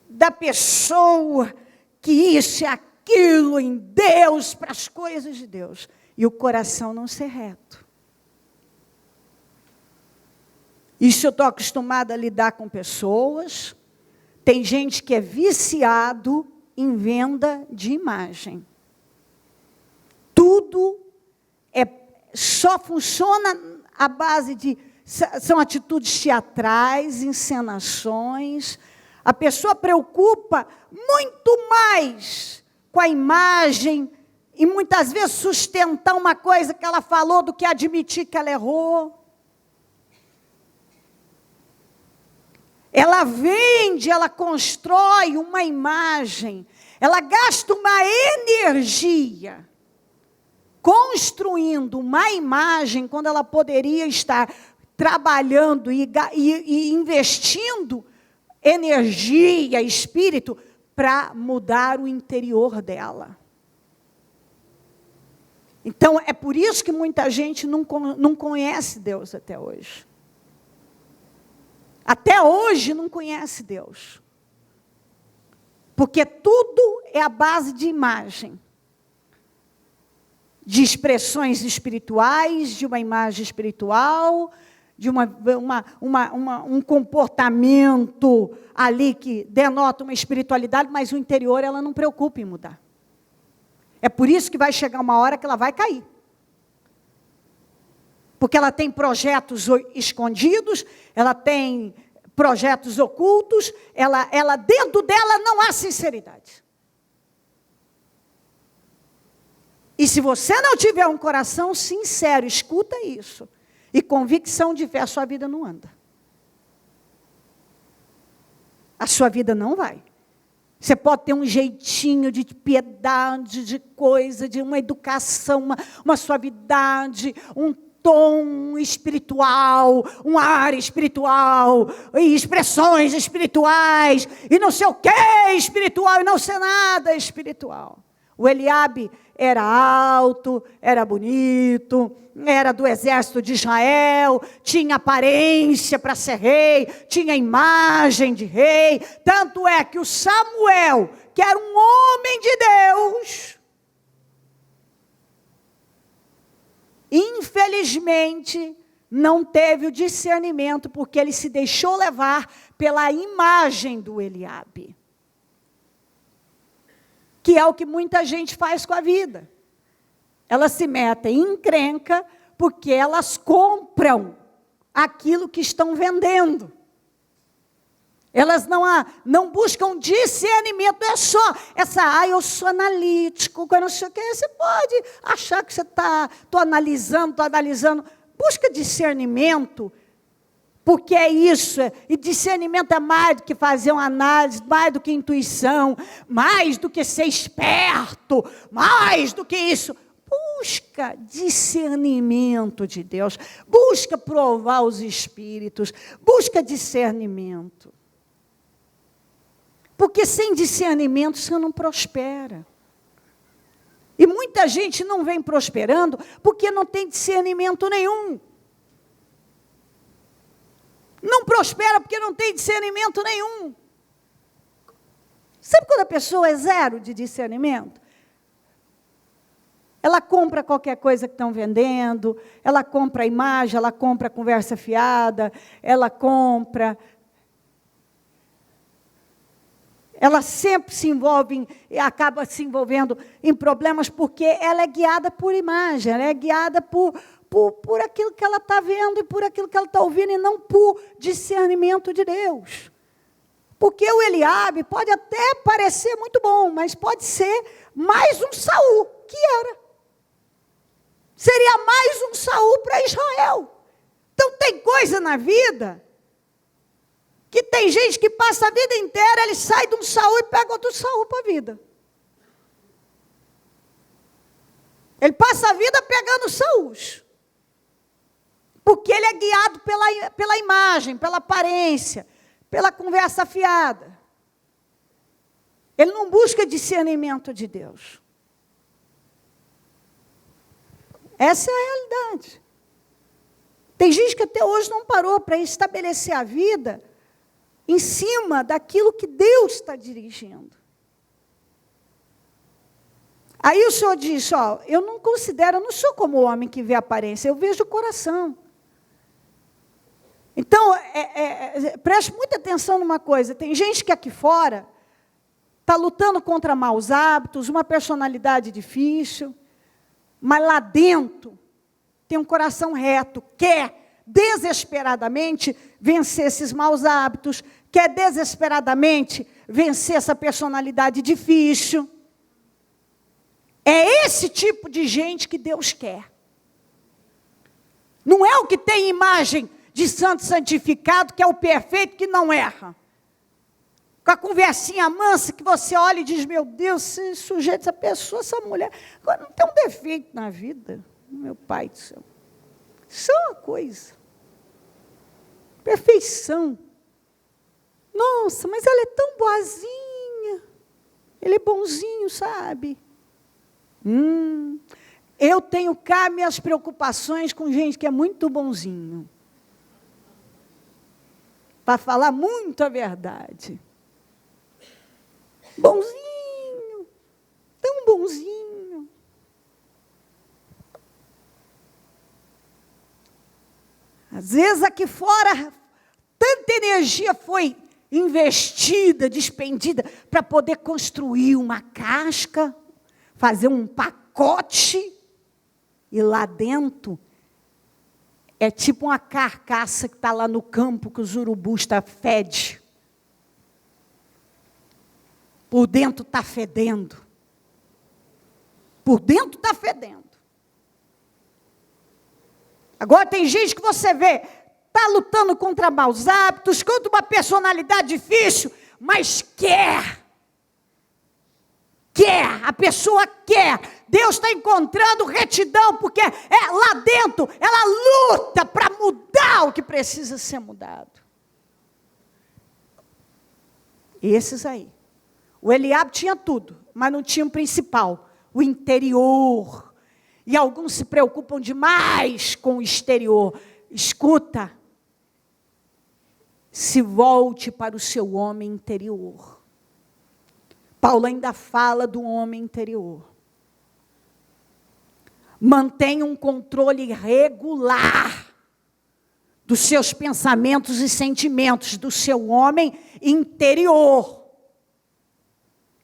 da pessoa, que isso e aquilo em Deus, para as coisas de Deus, e o coração não ser reto. Isso eu estou acostumada a lidar com pessoas. Tem gente que é viciado em venda de imagem. Tudo só funciona à base de... São atitudes teatrais, encenações. A pessoa preocupa muito mais com a imagem e muitas vezes sustentar uma coisa que ela falou do que admitir que ela errou. Ela vende, ela constrói uma imagem, ela gasta uma energia construindo uma imagem quando ela poderia estar trabalhando e investindo energia, espírito, para mudar o interior dela. Então, é por isso que muita gente não conhece Deus até hoje. Até hoje não conhece Deus. Porque tudo é a base de imagem. De expressões espirituais, de uma imagem espiritual, de um comportamento ali que denota uma espiritualidade, mas o interior ela não preocupa em mudar. É por isso que vai chegar uma hora que ela vai cair. Porque ela tem projetos escondidos, ela tem projetos ocultos, ela dentro dela não há sinceridade. E se você não tiver um coração sincero, escuta isso, e convicção de fé, a sua vida não anda. A sua vida não vai. Você pode ter um jeitinho de piedade, de coisa, de uma educação, uma suavidade, um tom espiritual, um ar espiritual, e expressões espirituais, e não sei o que espiritual, e não sei nada espiritual. O Eliabe era alto, era bonito, era do exército de Israel, tinha aparência para ser rei, tinha imagem de rei. Tanto é que o Samuel, que era um homem de Deus, infelizmente, não teve o discernimento, porque ele se deixou levar pela imagem do Eliabe. Que é o que muita gente faz com a vida. Elas se metem em encrenca, porque elas compram aquilo que estão vendendo. Elas não buscam discernimento, não é só essa, eu sou analítico, não sei o que, você pode achar que você estou analisando. Busca discernimento, porque é isso, e discernimento é mais do que fazer uma análise, mais do que intuição, mais do que ser esperto, mais do que isso. Busca discernimento de Deus, busca provar os espíritos, busca discernimento. Porque sem discernimento você não prospera. E muita gente não vem prosperando porque não tem discernimento nenhum. Não prospera porque não tem discernimento nenhum. Sabe quando a pessoa é zero de discernimento? Ela compra qualquer coisa que estão vendendo, ela compra a imagem, ela compra a conversa fiada, ela sempre se envolve, acaba se envolvendo em problemas porque ela é guiada por imagem, ela é guiada por aquilo que ela está vendo e por aquilo que ela está ouvindo e não por discernimento de Deus. Porque o Eliabe pode até parecer muito bom, mas pode ser mais um Saul, que era. Seria mais um Saul para Israel. Então tem coisa na vida que tem gente que passa a vida inteira, ele sai de um Saul e pega outro Saul para a vida. Ele passa a vida pegando Saús. Porque ele é guiado pela imagem, pela aparência, pela conversa fiada. Ele não busca discernimento de Deus. Essa é a realidade. Tem gente que até hoje não parou para estabelecer a vida em cima daquilo que Deus está dirigindo. Aí o Senhor diz, eu não sou como o homem que vê a aparência, eu vejo o coração. Então, preste muita atenção numa coisa, tem gente que aqui fora está lutando contra maus hábitos, uma personalidade difícil, mas lá dentro tem um coração reto, quer desesperadamente vencer esses maus hábitos, quer desesperadamente vencer essa personalidade difícil. É esse tipo de gente que Deus quer. Não é o que tem imagem de santo santificado, que é o perfeito, que não erra. Com a conversinha mansa que você olha e diz, meu Deus, esse sujeito, essa pessoa, essa mulher, agora não tem um defeito na vida, meu pai do céu. Isso é uma coisa. Perfeição. Nossa, mas ela é tão boazinha. Ele é bonzinho, sabe? Eu tenho cá minhas preocupações com gente que é muito bonzinho. Para falar muito a verdade. Bonzinho. Tão bonzinho. Às vezes aqui fora, tanta energia foi investida, despendida, para poder construir uma casca, fazer um pacote, e lá dentro é tipo uma carcaça que está lá no campo, que os urubus estão fede. Por dentro está fedendo. Por dentro está fedendo. Agora tem gente que você vê, está lutando contra maus hábitos, contra uma personalidade difícil, mas quer. A pessoa quer. Deus está encontrando retidão, porque lá dentro, ela luta para mudar o que precisa ser mudado. Esses aí. O Eliabe tinha tudo, mas não tinha o principal, o interior. E alguns se preocupam demais com o exterior. Escuta, se volte para o seu homem interior. Paulo ainda fala do homem interior. Mantenha um controle regular dos seus pensamentos e sentimentos, do seu homem interior.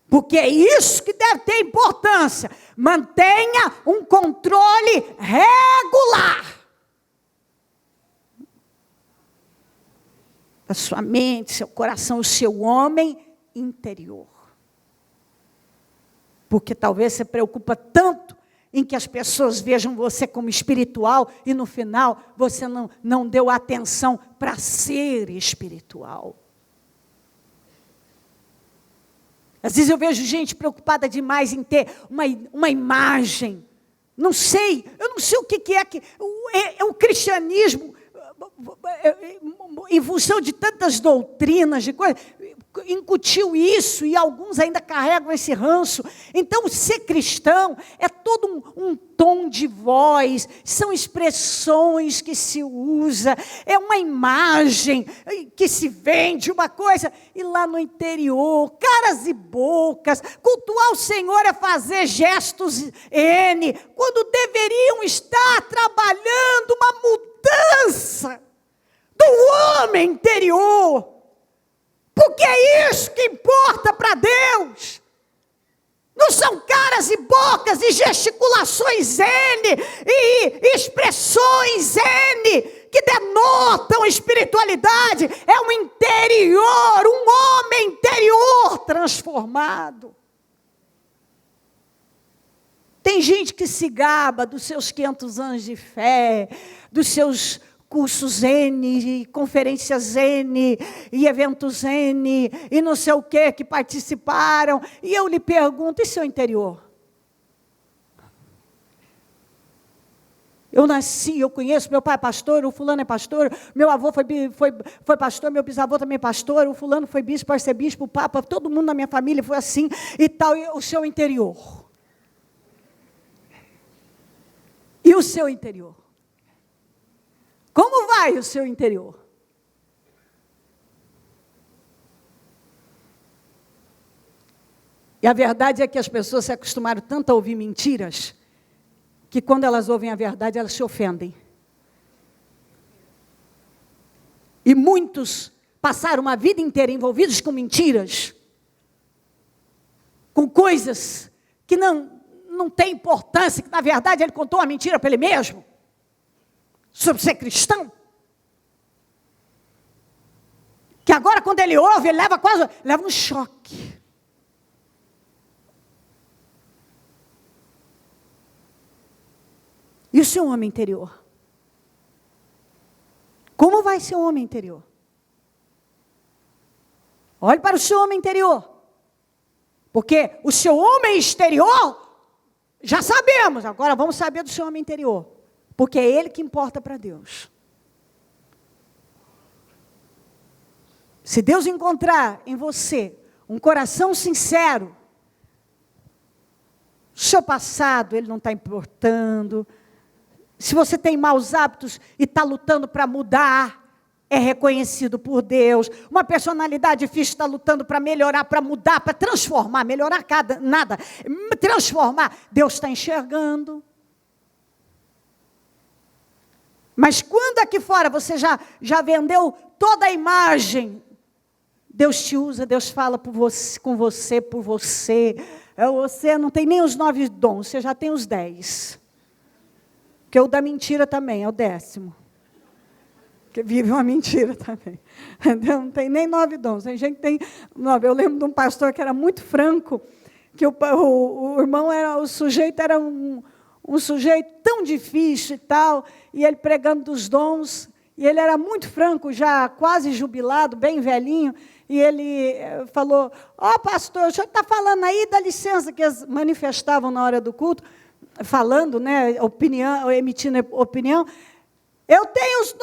Porque é isso que deve ter importância. Mantenha um controle regular da sua mente, seu coração, o seu homem interior. Porque talvez você preocupa tanto em que as pessoas vejam você como espiritual e no final você não deu atenção para ser espiritual. Às vezes eu vejo gente preocupada demais em ter uma imagem. Eu não sei o que é que o cristianismo, em função de tantas doutrinas, de coisas, incutiu isso e alguns ainda carregam esse ranço. Então, ser cristão é todo um tom de voz, são expressões que se usa, é uma imagem que se vende, uma coisa, e lá no interior, caras e bocas, cultuar o Senhor é fazer gestos N, quando deveriam estar trabalhando uma mudança do homem interior. Porque é isso que importa para Deus. Não são caras e bocas e gesticulações N e expressões N que denotam espiritualidade. É um interior, um homem interior transformado. Tem gente que se gaba dos seus 500 anos de fé, dos seus cursos N, conferências N, e eventos N, e não sei o que participaram. E eu lhe pergunto, e seu interior? Eu nasci, eu conheço, meu pai é pastor, o fulano é pastor, meu avô foi pastor, meu bisavô também é pastor, o fulano foi bispo, arcebispo, papa, todo mundo na minha família foi assim, e tal, e o seu interior? E o seu interior? Como vai o seu interior? E a verdade é que as pessoas se acostumaram tanto a ouvir mentiras, que quando elas ouvem a verdade, elas se ofendem. E muitos passaram uma vida inteira envolvidos com mentiras, com coisas que não têm importância, que na verdade ele contou uma mentira para ele mesmo, sobre ser cristão. Que agora quando ele ouve, ele leva um choque. E o seu homem interior? Como vai ser o homem interior? Olhe para o seu homem interior. Porque o seu homem exterior, já sabemos, agora vamos saber do seu homem interior. Porque é ele que importa para Deus. Se Deus encontrar em você um coração sincero, o seu passado ele não está importando. Se você tem maus hábitos e está lutando para mudar, é reconhecido por Deus. Uma personalidade difícil está lutando para melhorar, para mudar, para transformar. Melhorar nada, transformar. Deus está enxergando. Mas quando aqui fora você já vendeu toda a imagem, Deus te usa, Deus fala por você, com você, por você. Você não tem nem os 9 dons, você já tem os 10. Porque o da mentira também é o 10º. Que vive uma mentira também. Não tem nem 9 dons. Tem gente que tem 9. Eu lembro de um pastor que era muito franco, que o irmão o sujeito era um sujeito tão difícil e tal, e ele pregando dos dons, e ele era muito franco, já quase jubilado, bem velhinho, e ele falou, pastor, o senhor está falando aí, dá licença, que eles manifestavam na hora do culto, falando, né, opinião, emitindo opinião. Eu tenho os 9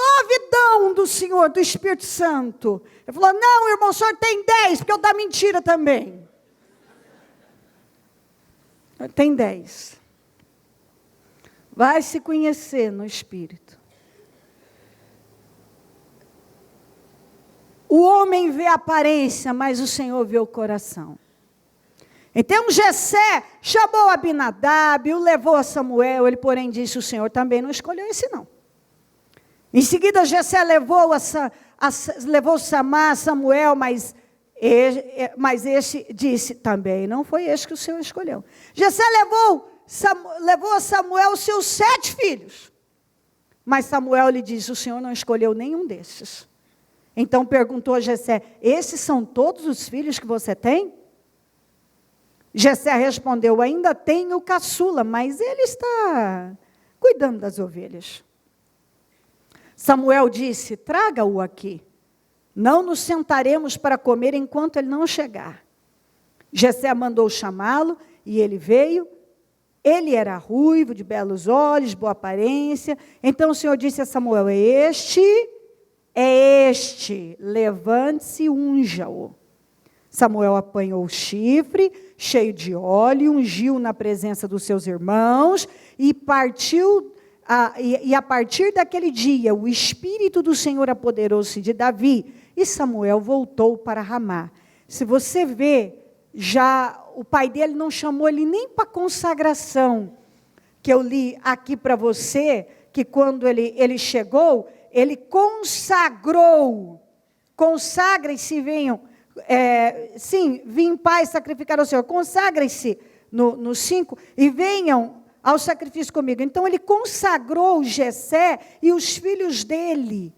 dons do Senhor, do Espírito Santo. Ele falou, não, irmão, o senhor tem 10, porque eu da mentira também. Tem 10. Vai se conhecer no Espírito. O homem vê a aparência, mas o Senhor vê o coração. Então Jessé chamou Abinadab, o levou a Samuel, ele porém disse, o Senhor também não escolheu esse não. Em seguida Jessé levou Samar a Samuel, mas este disse, também não foi este que o Senhor escolheu. Jessé levou a Samuel os seus 7 filhos. Mas Samuel lhe disse, o Senhor não escolheu nenhum destes. Então perguntou a Jessé, esses são todos os filhos que você tem? Jessé respondeu, ainda tenho o caçula, mas ele está cuidando das ovelhas. Samuel disse, traga-o aqui. Não nos sentaremos para comer enquanto ele não chegar. Jessé mandou chamá-lo e ele veio. Ele era ruivo, de belos olhos, boa aparência. Então o Senhor disse a Samuel, é este, levante-se e unja-o. Samuel apanhou o chifre, cheio de óleo, ungiu na presença dos seus irmãos, e a partir daquele dia, o Espírito do Senhor apoderou-se de Davi, e Samuel voltou para Ramá. Se você vê, já o pai dele não chamou ele nem para consagração, que eu li aqui para você, que quando ele chegou, ele consagrou. Consagrem-se, venham. Vim em paz sacrificar ao Senhor. Consagrem-se no 5 e venham ao sacrifício comigo. Então ele consagrou Jessé e os filhos dele.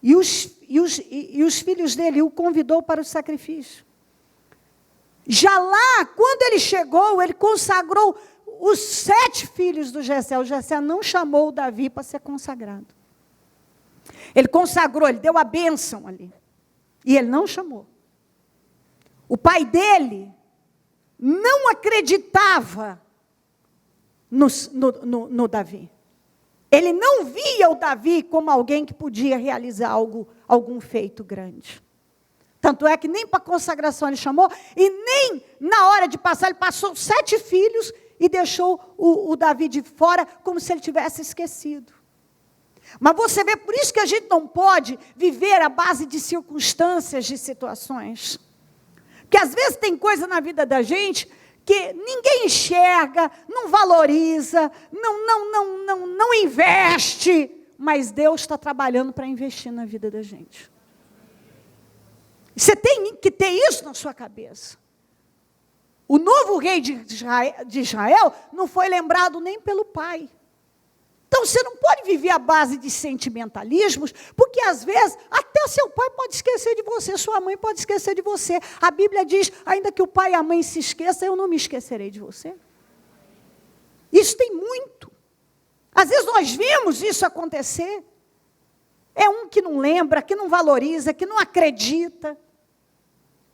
E os filhos dele o convidou para o sacrifício. Já lá, quando ele chegou, ele consagrou os 7 filhos do Jessé. O Jessé não chamou o Davi para ser consagrado. Ele consagrou, ele deu a bênção ali. E ele não chamou. O pai dele não acreditava no Davi. Ele não via o Davi como alguém que podia realizar algum feito grande. Tanto é que nem para a consagração ele chamou, e nem na hora de passar, ele passou 7 filhos e deixou o Davi de fora, como se ele tivesse esquecido. Mas você vê, por isso que a gente não pode viver à base de circunstâncias, de situações. Porque às vezes tem coisa na vida da gente que ninguém enxerga, não valoriza, não investe, mas Deus está trabalhando para investir na vida da gente. Você tem que ter isso na sua cabeça. O novo rei de Israel não foi lembrado nem pelo pai. Então você não pode viver à base de sentimentalismos, porque às vezes até seu pai pode esquecer de você, sua mãe pode esquecer de você. A Bíblia diz, ainda que o pai e a mãe se esqueçam, eu não me esquecerei de você. Isso tem muito. Às vezes nós vimos isso acontecer. É um que não lembra, que não valoriza, que não acredita.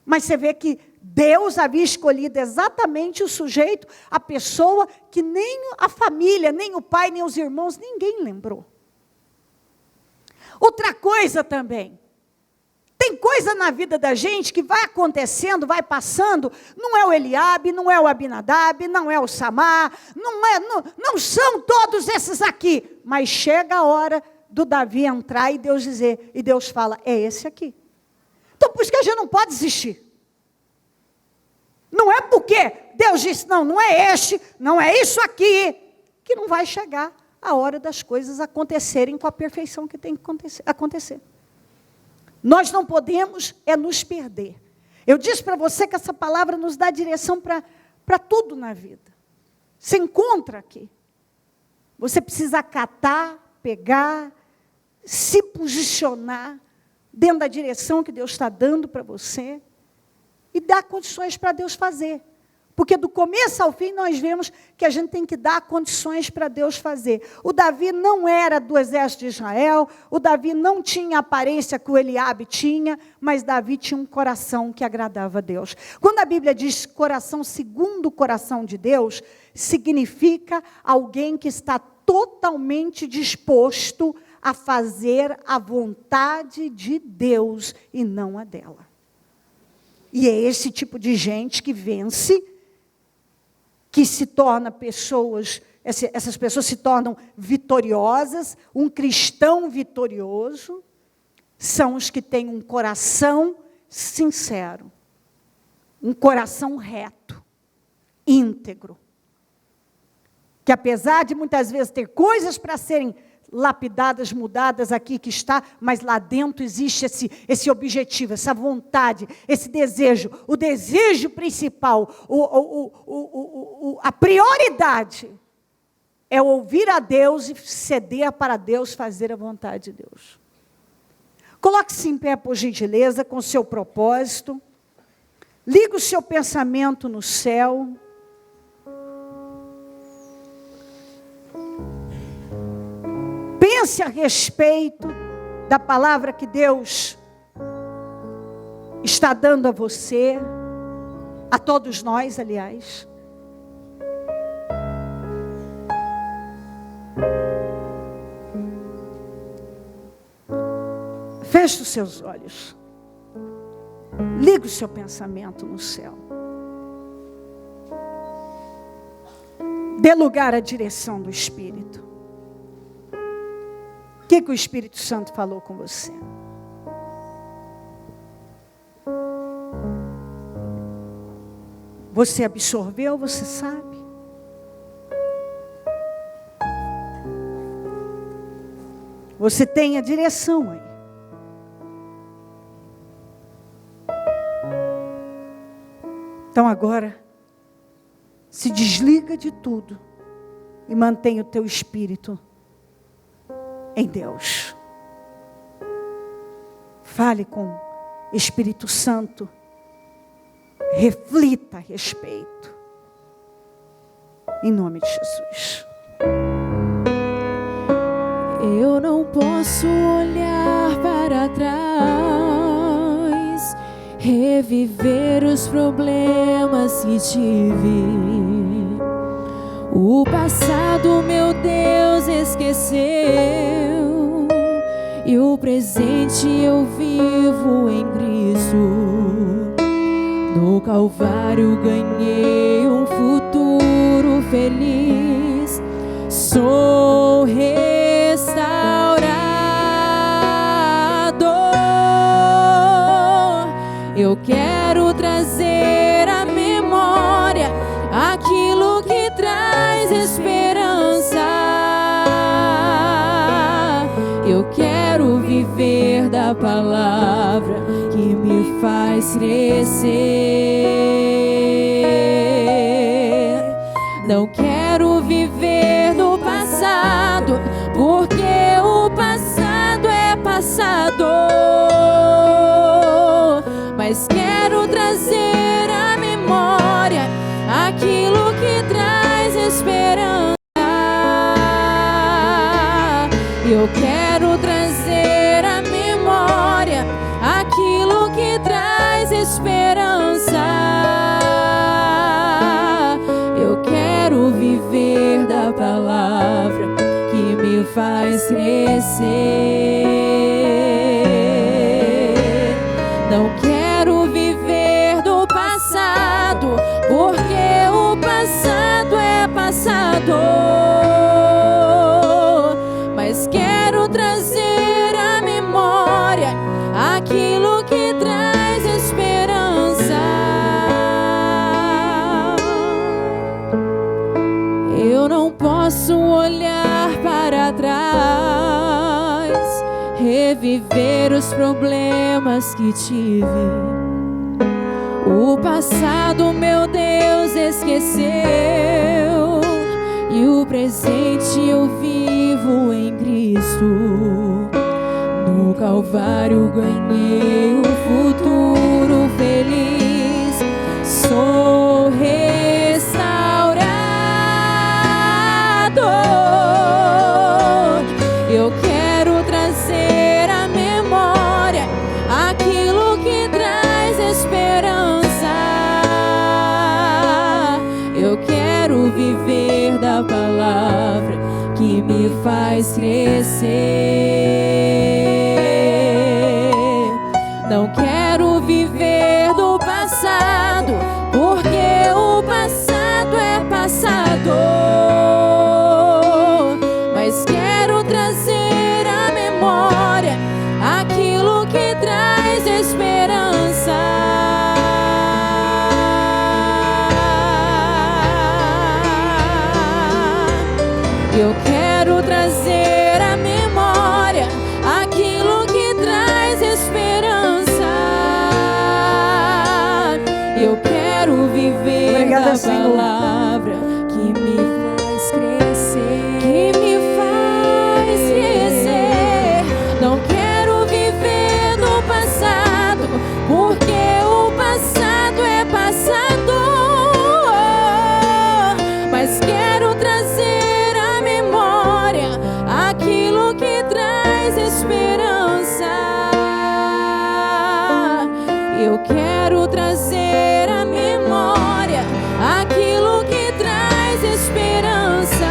Mas você vê que Deus havia escolhido exatamente o sujeito, a pessoa que nem a família, nem o pai, nem os irmãos, ninguém lembrou. Outra coisa também, tem coisa na vida da gente que vai acontecendo, vai passando, não é o Eliabe, não é o Abinadab, não é o Samar, não são todos esses aqui, mas chega a hora do Davi entrar e Deus fala, é esse aqui. Então, por isso que a gente não pode desistir. Não é porque Deus disse, não é este, não é isso aqui, que não vai chegar a hora das coisas acontecerem com a perfeição que tem que acontecer. Nós não podemos nos perder. Eu disse para você que essa palavra nos dá direção para tudo na vida. Você encontra aqui. Você precisa acatar, pegar, se posicionar dentro da direção que Deus está dando para você e dar condições para Deus fazer. Porque do começo ao fim nós vemos que a gente tem que dar condições para Deus fazer. O Davi não era do exército de Israel, o Davi não tinha a aparência que o Eliabe tinha, mas Davi tinha um coração que agradava a Deus. Quando a Bíblia diz coração segundo o coração de Deus, significa alguém que está totalmente disposto a fazer a vontade de Deus e não a dela. E é esse tipo de gente que vence, que se torna pessoas, essas pessoas se tornam vitoriosas. Um cristão vitorioso são os que têm um coração sincero, um coração reto. íntegro. Que apesar de muitas vezes ter coisas para serem lapidadas, mudadas aqui que está, mas lá dentro existe esse objetivo, essa vontade, esse desejo. O desejo principal, a prioridade é ouvir a Deus e ceder para Deus, fazer a vontade de Deus. Coloque-se em pé, por gentileza, com o seu propósito. Liga o seu pensamento no céu. Pense a respeito da palavra que Deus está dando a você, a todos nós, aliás. Feche os seus olhos. Liga o seu pensamento no céu. Dê lugar à direção do Espírito. O que o Espírito Santo falou com você? Você absorveu, você sabe? Você tem a direção aí. Então agora, se desliga de tudo e mantenha o teu espírito em Deus. Fale com o Espírito Santo. Reflita a respeito. Em nome de Jesus. Eu não posso olhar para trás, reviver os problemas que tive. O passado, meu Deus, esqueceu, e o presente eu vivo em Cristo. No Calvário ganhei um futuro feliz. Sou restaurador. Eu quero trazer à memória aquilo que traz esperança. Eu quero viver da palavra que me faz crescer. Não quero viver no passado, porque o passado é passado. Mas quero trazer à memória aquilo que traz esperança. Eu quero trazer à memória aquilo que traz esperança. Eu quero viver da palavra que me faz crescer. Não quero viver do passado, porque o passado é passado. Mas quero trazer à memória aquilo que traz esperança. Eu não posso olhar para trás, reviver os problemas que tive. O passado, meu Deus, esqueceu, e o presente eu vivo em Cristo. No Calvário ganhei um futuro feliz. Sou restaurador. Eu quero trazer à memória aquilo que traz esperança. Eu quero viver da palavra que me faz crescer. Não quero viver do passado, porque o passado é passado. Mas quero trazer à memória aquilo que traz esperança. Obrigada, Senhor. palavra que me faz crescer, que me faz crescer. Não quero viver no passado, porque o passado é passado. Mas quero trazer à memória aquilo que traz esperança. Eu quero trazer à memória aquilo que traz esperança.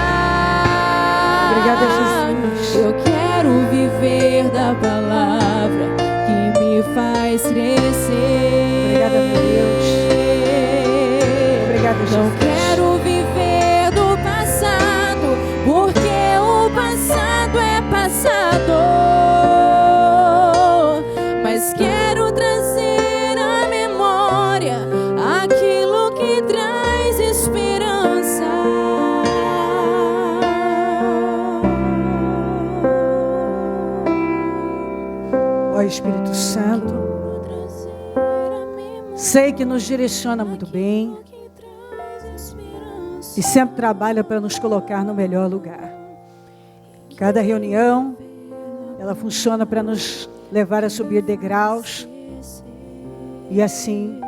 Obrigada, Jesus. Eu quero viver da palavra que me faz crescer. Obrigada, meu Deus. Obrigada, Não Jesus. quero viver do passado, porque o passado é passado. Mas quero trazer à memória aquilo que traz esperança. Ó Espírito Santo, sei que nos direciona muito bem e sempre trabalha para nos colocar no melhor lugar. Cada reunião, ela funciona para nos levar a subir degraus e assim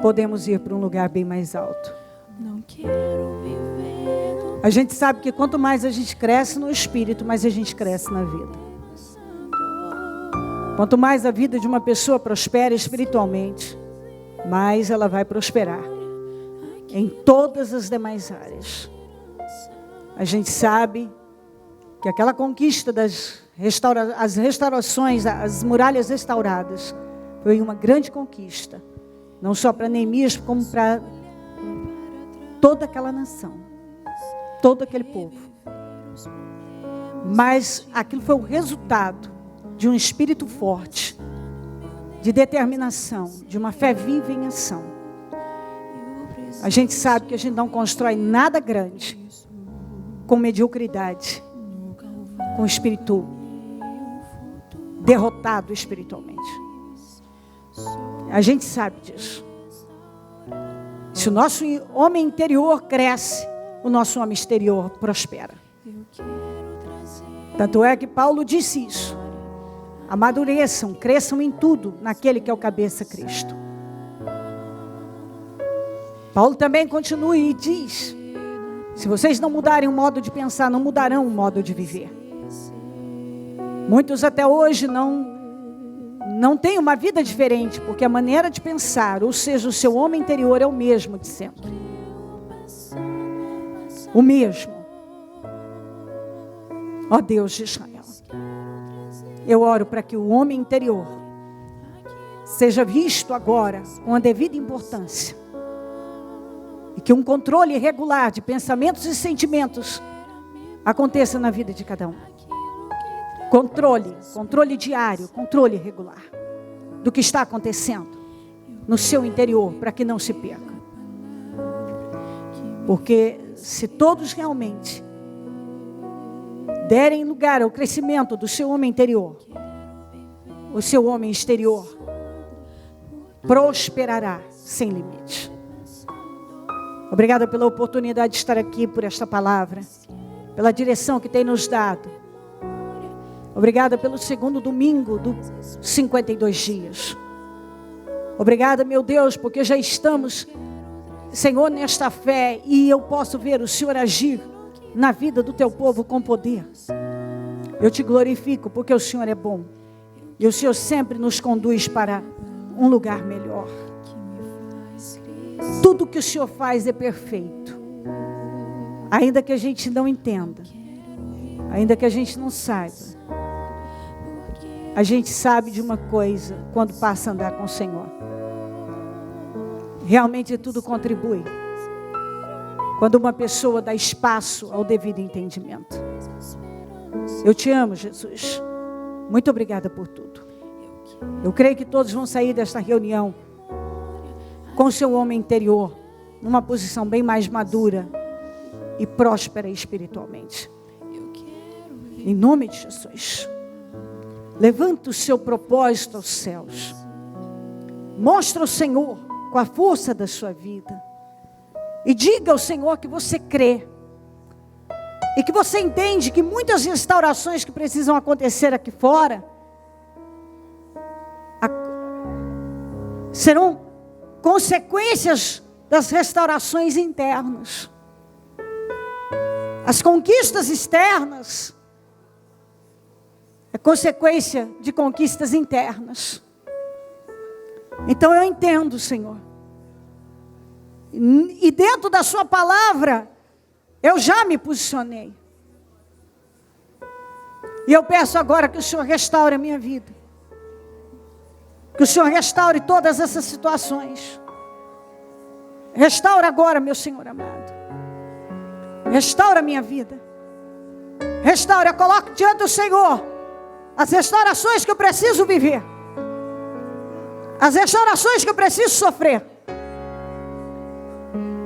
podemos ir para um lugar bem mais alto. Não quero viver do A gente sabe que quanto mais a gente cresce no Espírito, mais a gente cresce na vida. Quanto mais a vida de uma pessoa prospera espiritualmente, mais ela vai prosperar em todas as demais áreas. A gente sabe que aquela conquista das as restaurações, as muralhas restauradas, foi uma grande conquista, não só para Neemias, como para toda aquela nação, todo aquele povo. Mas aquilo foi o resultado de um espírito forte, de determinação, de uma fé viva em ação. A gente sabe que a gente não constrói nada grande com mediocridade, com espírito derrotado espiritualmente. A gente sabe disso. Se o nosso homem interior cresce, o nosso homem exterior prospera. Tanto é que Paulo disse isso. Amadureçam, cresçam em tudo naquele que é o cabeça, Cristo. Paulo também continua e diz: se vocês não mudarem o modo de pensar, não mudarão o modo de viver. Muitos até hoje não têm uma vida diferente, porque a maneira de pensar, ou seja, o seu homem interior é o mesmo de sempre. O mesmo. Ó Deus de Israel, eu oro para que o homem interior seja visto agora com a devida importância. E que um controle regular de pensamentos e sentimentos aconteça na vida de cada um. Controle diário, controle regular do que está acontecendo no seu interior, para que não se perca. Porque se todos realmente derem lugar ao crescimento do seu homem interior, o seu homem exterior prosperará sem limite. Obrigada pela oportunidade de estar aqui, por esta palavra, pela direção que tem nos dado. Obrigada pelo segundo domingo dos 52 dias. Obrigada, meu Deus, porque já estamos, Senhor, nesta fé, e eu posso ver o Senhor agir na vida do teu povo com poder. Eu te glorifico porque o Senhor é bom. E o Senhor sempre nos conduz para um lugar melhor. Tudo que o Senhor faz é perfeito. Ainda que a gente não entenda, ainda que a gente não saiba, a gente sabe de uma coisa quando passa a andar com o Senhor. Realmente tudo contribui quando uma pessoa dá espaço ao devido entendimento. Eu te amo, Jesus. Muito obrigada por tudo. Eu creio que todos vão sair desta reunião com o seu homem interior numa posição bem mais madura e próspera espiritualmente. Em nome de Jesus. Levanta o seu propósito aos céus. Mostra o Senhor com a força da sua vida. E diga ao Senhor que você crê. E que você entende que muitas restaurações que precisam acontecer aqui fora serão consequências das restaurações internas. As conquistas externas é consequência de conquistas internas. Então eu entendo, Senhor. E dentro da sua palavra, eu já me posicionei. E eu peço agora que o Senhor restaure a minha vida. Que o Senhor restaure todas essas situações. Restaura agora, meu Senhor amado. Restaura a minha vida. Restaura, eu coloco diante do Senhor as restaurações que eu preciso viver. As restaurações que eu preciso sofrer.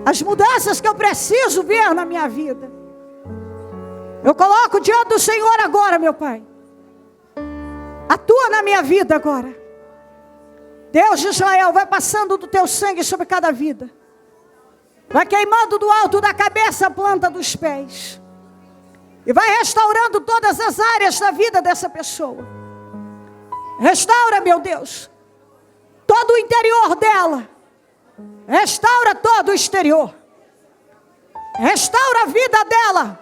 As mudanças que eu preciso ver na minha vida. Eu coloco diante do Senhor agora, meu Pai. Atua na minha vida agora. Deus de Israel, vai passando do teu sangue sobre cada vida. Vai queimando do alto da cabeça a planta dos pés. E vai restaurando todas as áreas da vida dessa pessoa. Restaura, meu Deus, todo o interior dela. Restaura todo o exterior. Restaura a vida dela.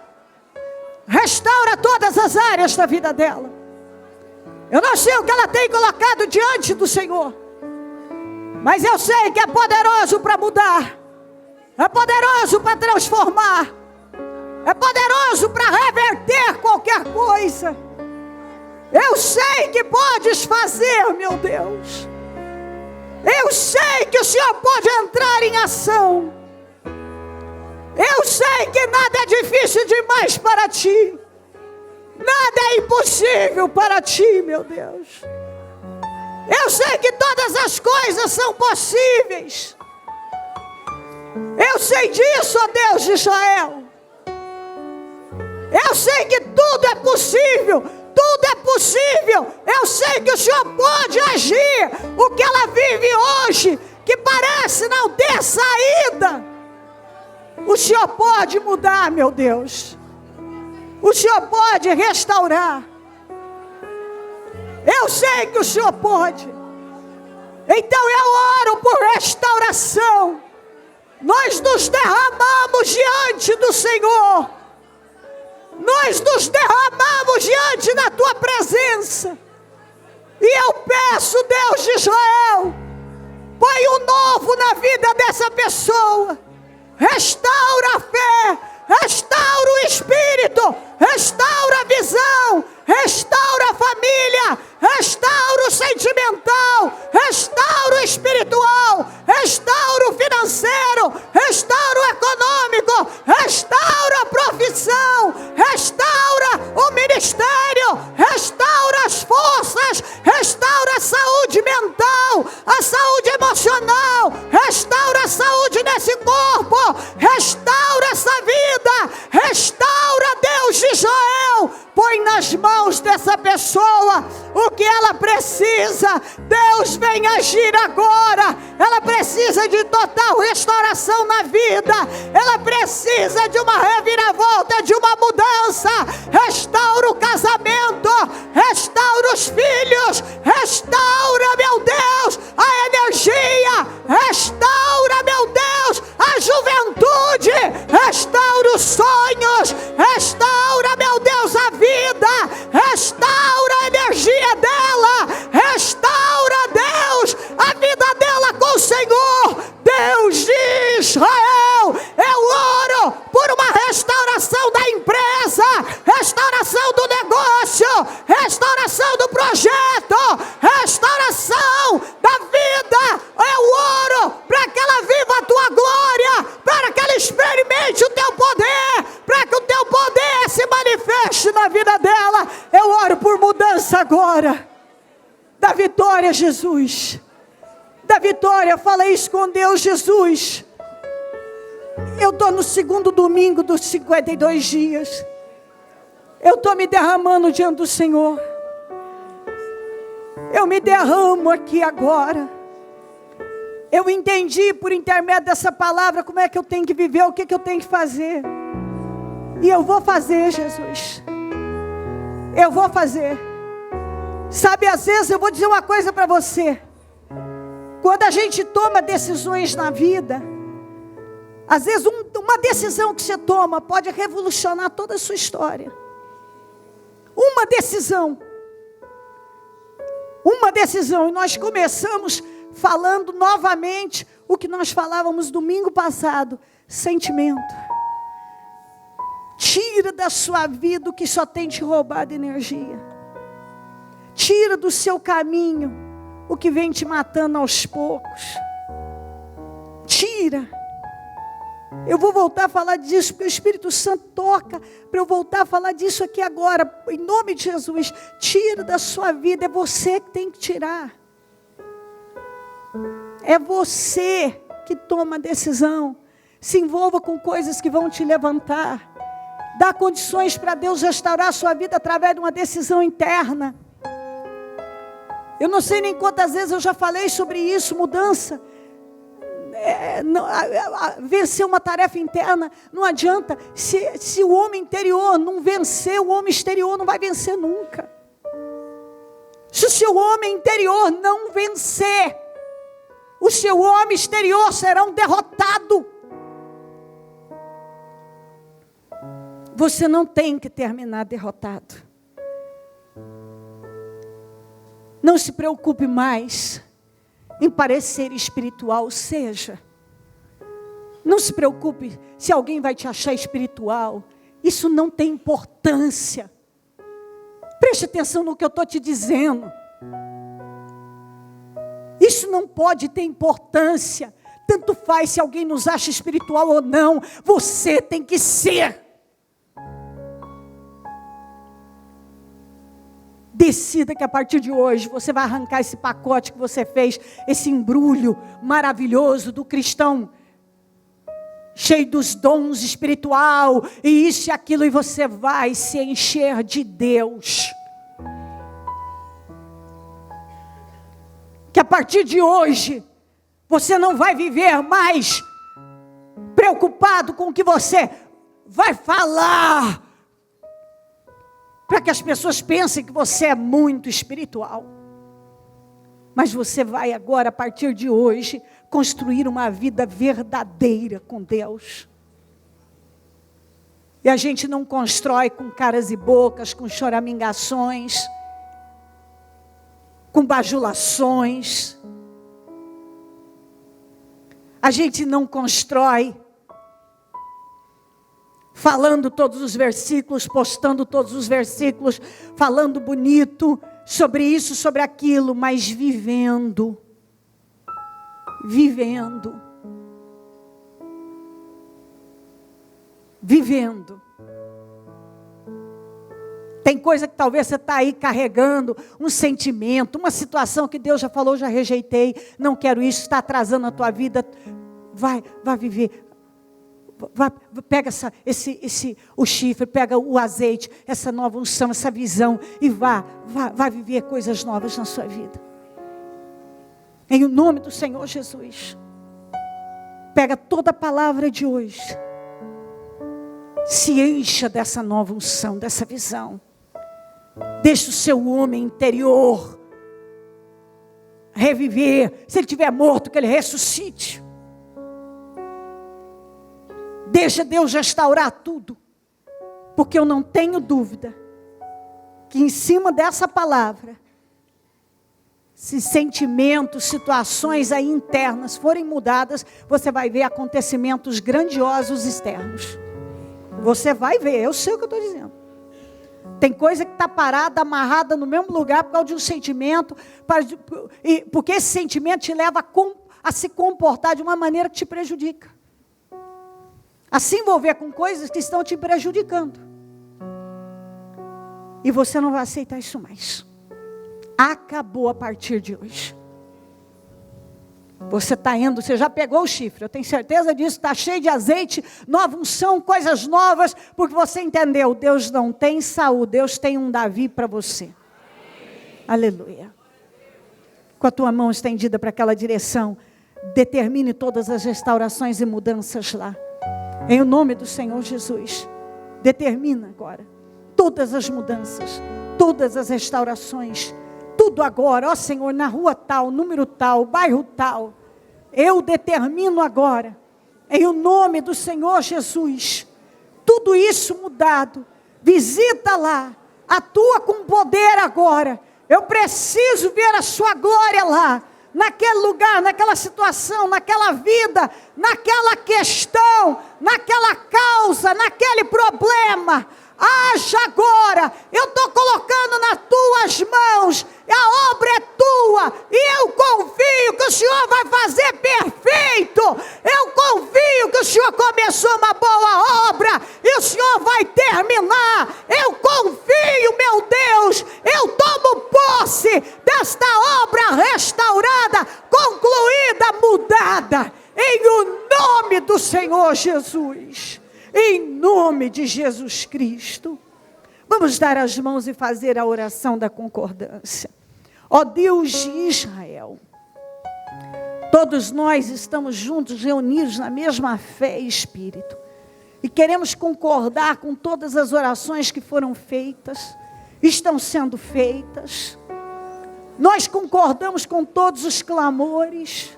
Restaura todas as áreas da vida dela. Eu não sei o que ela tem colocado diante do Senhor, mas eu sei que é poderoso para mudar. É poderoso para transformar. É poderoso para reverter qualquer coisa. Eu sei que podes fazer, meu Deus. Eu sei que o Senhor pode entrar em ação. Eu sei que nada é difícil demais para Ti. Nada é impossível para Ti, meu Deus. Eu sei que todas as coisas são possíveis. Eu sei disso, ó Deus de Israel. Eu sei que tudo é possível. Tudo é possível. Eu sei que o Senhor pode agir. O que ela vive hoje, que parece não ter saída, o Senhor pode mudar, meu Deus. O Senhor pode restaurar. Eu sei que o Senhor pode. Então eu oro por restauração. Nós nos derramamos diante do Senhor. Nós nos derramamos diante da Tua presença. E eu peço, Deus de Israel, põe um novo na vida dessa pessoa. Restaura a fé, restaura o espírito, restaura a visão, restaura a família, restaura o sentimental, restaura o espiritual, restaura o financeiro, restaura o econômico, restaura a profissão, restaura o ministério, restaura as forças, restaura a saúde mental, a saúde emocional, restaura a saúde nesse corpo, restaura essa vida, restaura, Deus de Israel. Põe nas mãos dessa pessoa o que ela precisa. Deus vem agir agora. Ela precisa de total restauração na vida. Ela precisa de uma reviravolta, de uma mudança. Restaura o casamento, restaura os filhos, restaura, meu Deus, a energia, restaura, meu Deus, a juventude, restaura os sonhos, restaura, meu Deus, a vida, restaura a energia dela, restaura, Deus, a vida dela com o Senhor. Deus de Israel, eu oro por uma restauração da empresa, restauração do negócio, restauração do projeto, restauração da vida. Eu oro para que ela viva a Tua glória, para que ela experimente o Teu poder, para que o Teu poder se manifeste na vida dela. Eu oro por mudança agora. Da vitória, Jesus. Da vitória, fala isso com Deus, Jesus. Eu estou no segundo domingo dos 52 dias. Eu estou me derramando diante do Senhor. Eu me derramo aqui agora. Eu entendi por intermédio dessa palavra como é que eu tenho que viver, o que eu tenho que fazer. E eu vou fazer, Jesus. Eu vou fazer. Sabe, às vezes eu vou dizer uma coisa para você. Quando a gente toma decisões na vida, às vezes uma decisão que você toma pode revolucionar toda a sua história. Uma decisão. Uma decisão. E nós começamos falando novamente o que nós falávamos domingo passado. Sentimento. Tira da sua vida o que só tem te roubado energia. Tira do seu caminho o que vem te matando aos poucos. Tira. Eu vou voltar a falar disso, porque o Espírito Santo toca para eu voltar a falar disso aqui agora, em nome de Jesus. Tira da sua vida, é você que tem que tirar. É você que toma a decisão. Se envolva com coisas que vão te levantar. Dá condições para Deus restaurar a sua vida através de uma decisão interna. Eu não sei nem quantas vezes eu já falei sobre isso, mudança. Vencer uma tarefa interna não adianta. Se o homem interior não vencer, o homem exterior não vai vencer nunca. Se o seu homem interior não vencer, o seu homem exterior será um derrotado. Você não tem que terminar derrotado. Não se preocupe mais em parecer espiritual, seja. Não se preocupe se alguém vai te achar espiritual. Isso não tem importância. Preste atenção no que eu estou te dizendo. Isso não pode ter importância. Tanto faz se alguém nos acha espiritual ou não. Você tem que ser. Decida que a partir de hoje você vai arrancar esse pacote que você fez, esse embrulho maravilhoso do cristão, cheio dos dons espiritual, e isso e aquilo, e você vai se encher de Deus. Que a partir de hoje, você não vai viver mais preocupado com o que você vai falar, para que as pessoas pensem que você é muito espiritual. Mas você vai agora, a partir de hoje, construir uma vida verdadeira com Deus. E a gente não constrói com caras e bocas, com choramingações, com bajulações. A gente não constrói falando todos os versículos, postando todos os versículos, falando bonito sobre isso, sobre aquilo, mas vivendo. Vivendo. Vivendo. Tem coisa que talvez você está aí carregando, um sentimento, uma situação que Deus já falou, já rejeitei, não quero isso, está atrasando a tua vida. Vai viver. Pega o chifre, pega o azeite, essa nova unção, essa visão, e vai viver coisas novas na sua vida. Em o nome do Senhor Jesus. Pega toda a palavra de hoje. Se encha dessa nova unção, dessa visão. Deixa o seu homem interior reviver. Se ele estiver morto, que ele ressuscite. Deixa Deus restaurar tudo. Porque eu não tenho dúvida que em cima dessa palavra, se sentimentos, situações aí internas forem mudadas, você vai ver acontecimentos grandiosos externos. Você vai ver, eu sei o que eu estou dizendo. Tem coisa que está parada, amarrada no mesmo lugar por causa de um sentimento, porque esse sentimento te leva a se comportar de uma maneira que te prejudica. A se envolver com coisas que estão te prejudicando. E você não vai aceitar isso mais. Acabou a partir de hoje. Você está indo, você já pegou o chifre, eu tenho certeza disso, está cheio de azeite, nova unção, coisas novas, porque você entendeu, Deus não tem Saul, Deus tem um Davi para você. Amém. Aleluia. Com a tua mão estendida para aquela direção, determine todas as restaurações e mudanças lá. Em o nome do Senhor Jesus. Determina agora todas as mudanças, todas as restaurações, tudo agora, ó Senhor, na rua tal, número tal, bairro tal. Eu determino agora, em o nome do Senhor Jesus, tudo isso mudado. Visita lá, atua com poder agora. Eu preciso ver a sua glória lá, naquele lugar, naquela situação, naquela vida, naquela questão, naquela causa, naquele problema. Haja agora, eu estou colocando nas tuas mãos, a obra é tua, e eu confio que o Senhor vai fazer perfeito. Eu confio que o Senhor começou uma boa obra, e o Senhor vai terminar. Eu confio, meu Deus, eu tomo posse desta obra restaurada, concluída, mudada, em o nome do Senhor Jesus. Em nome de Jesus Cristo. Vamos dar as mãos e fazer a oração da concordância. Ó Deus de Israel, todos nós estamos juntos, reunidos na mesma fé e espírito. E queremos concordar com todas as orações que foram feitas, estão sendo feitas. Nós concordamos com todos os clamores.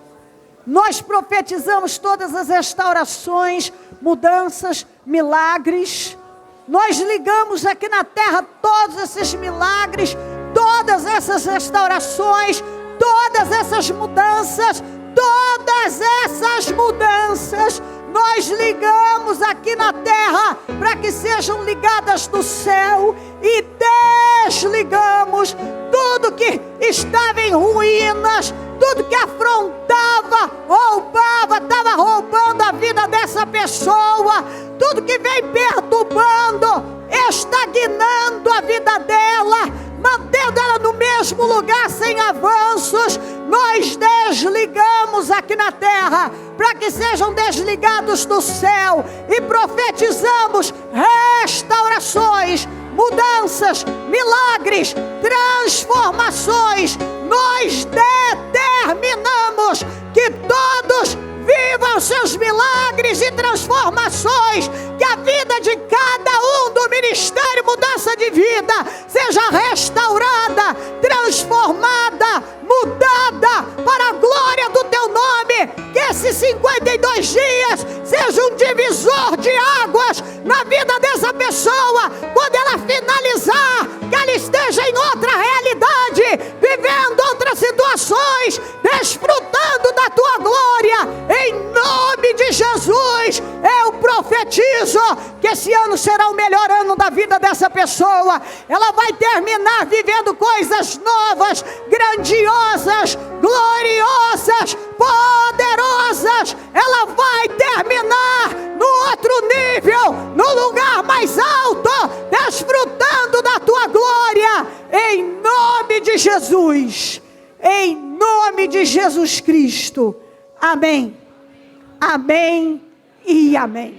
Nós profetizamos todas as restaurações, mudanças, milagres. Nós ligamos aqui na terra todos esses milagres, todas essas restaurações, todas essas mudanças, nós ligamos aqui na terra para que sejam ligadas no céu, e desligamos tudo que estava em ruínas, tudo que afrontava, roubava, estava roubando a vida dessa pessoa, tudo que vem perturbando, estagnando a vida dela, mantendo ela no mesmo lugar sem avanços. Nós desligamos aqui na terra para que sejam desligados do céu, e profetizamos restaurações, mudanças, milagres, transformações. Nós determinamos que todos vivam seus milagres e transformações, que a vida de cada um do Ministério Mudança de Vida seja restaurada, transformada, mudada para a glória do teu nome. Que esses 52 dias sejam um divisor de águas na vida dessa pessoa. Quando ela finalizar, que ela esteja em outra realidade, vivendo outras situações, desfrutando da tua glória. Em nome de Jesus, eu profetizo que esse ano será o melhor ano da vida dessa pessoa. Ela vai terminar vivendo coisas novas, grandiosas, gloriosas, poderosas. Ela vai terminar no outro nível, no lugar mais alto, desfrutando da tua glória. Em nome de Jesus, em nome de Jesus Cristo. Amém. Amém e amém.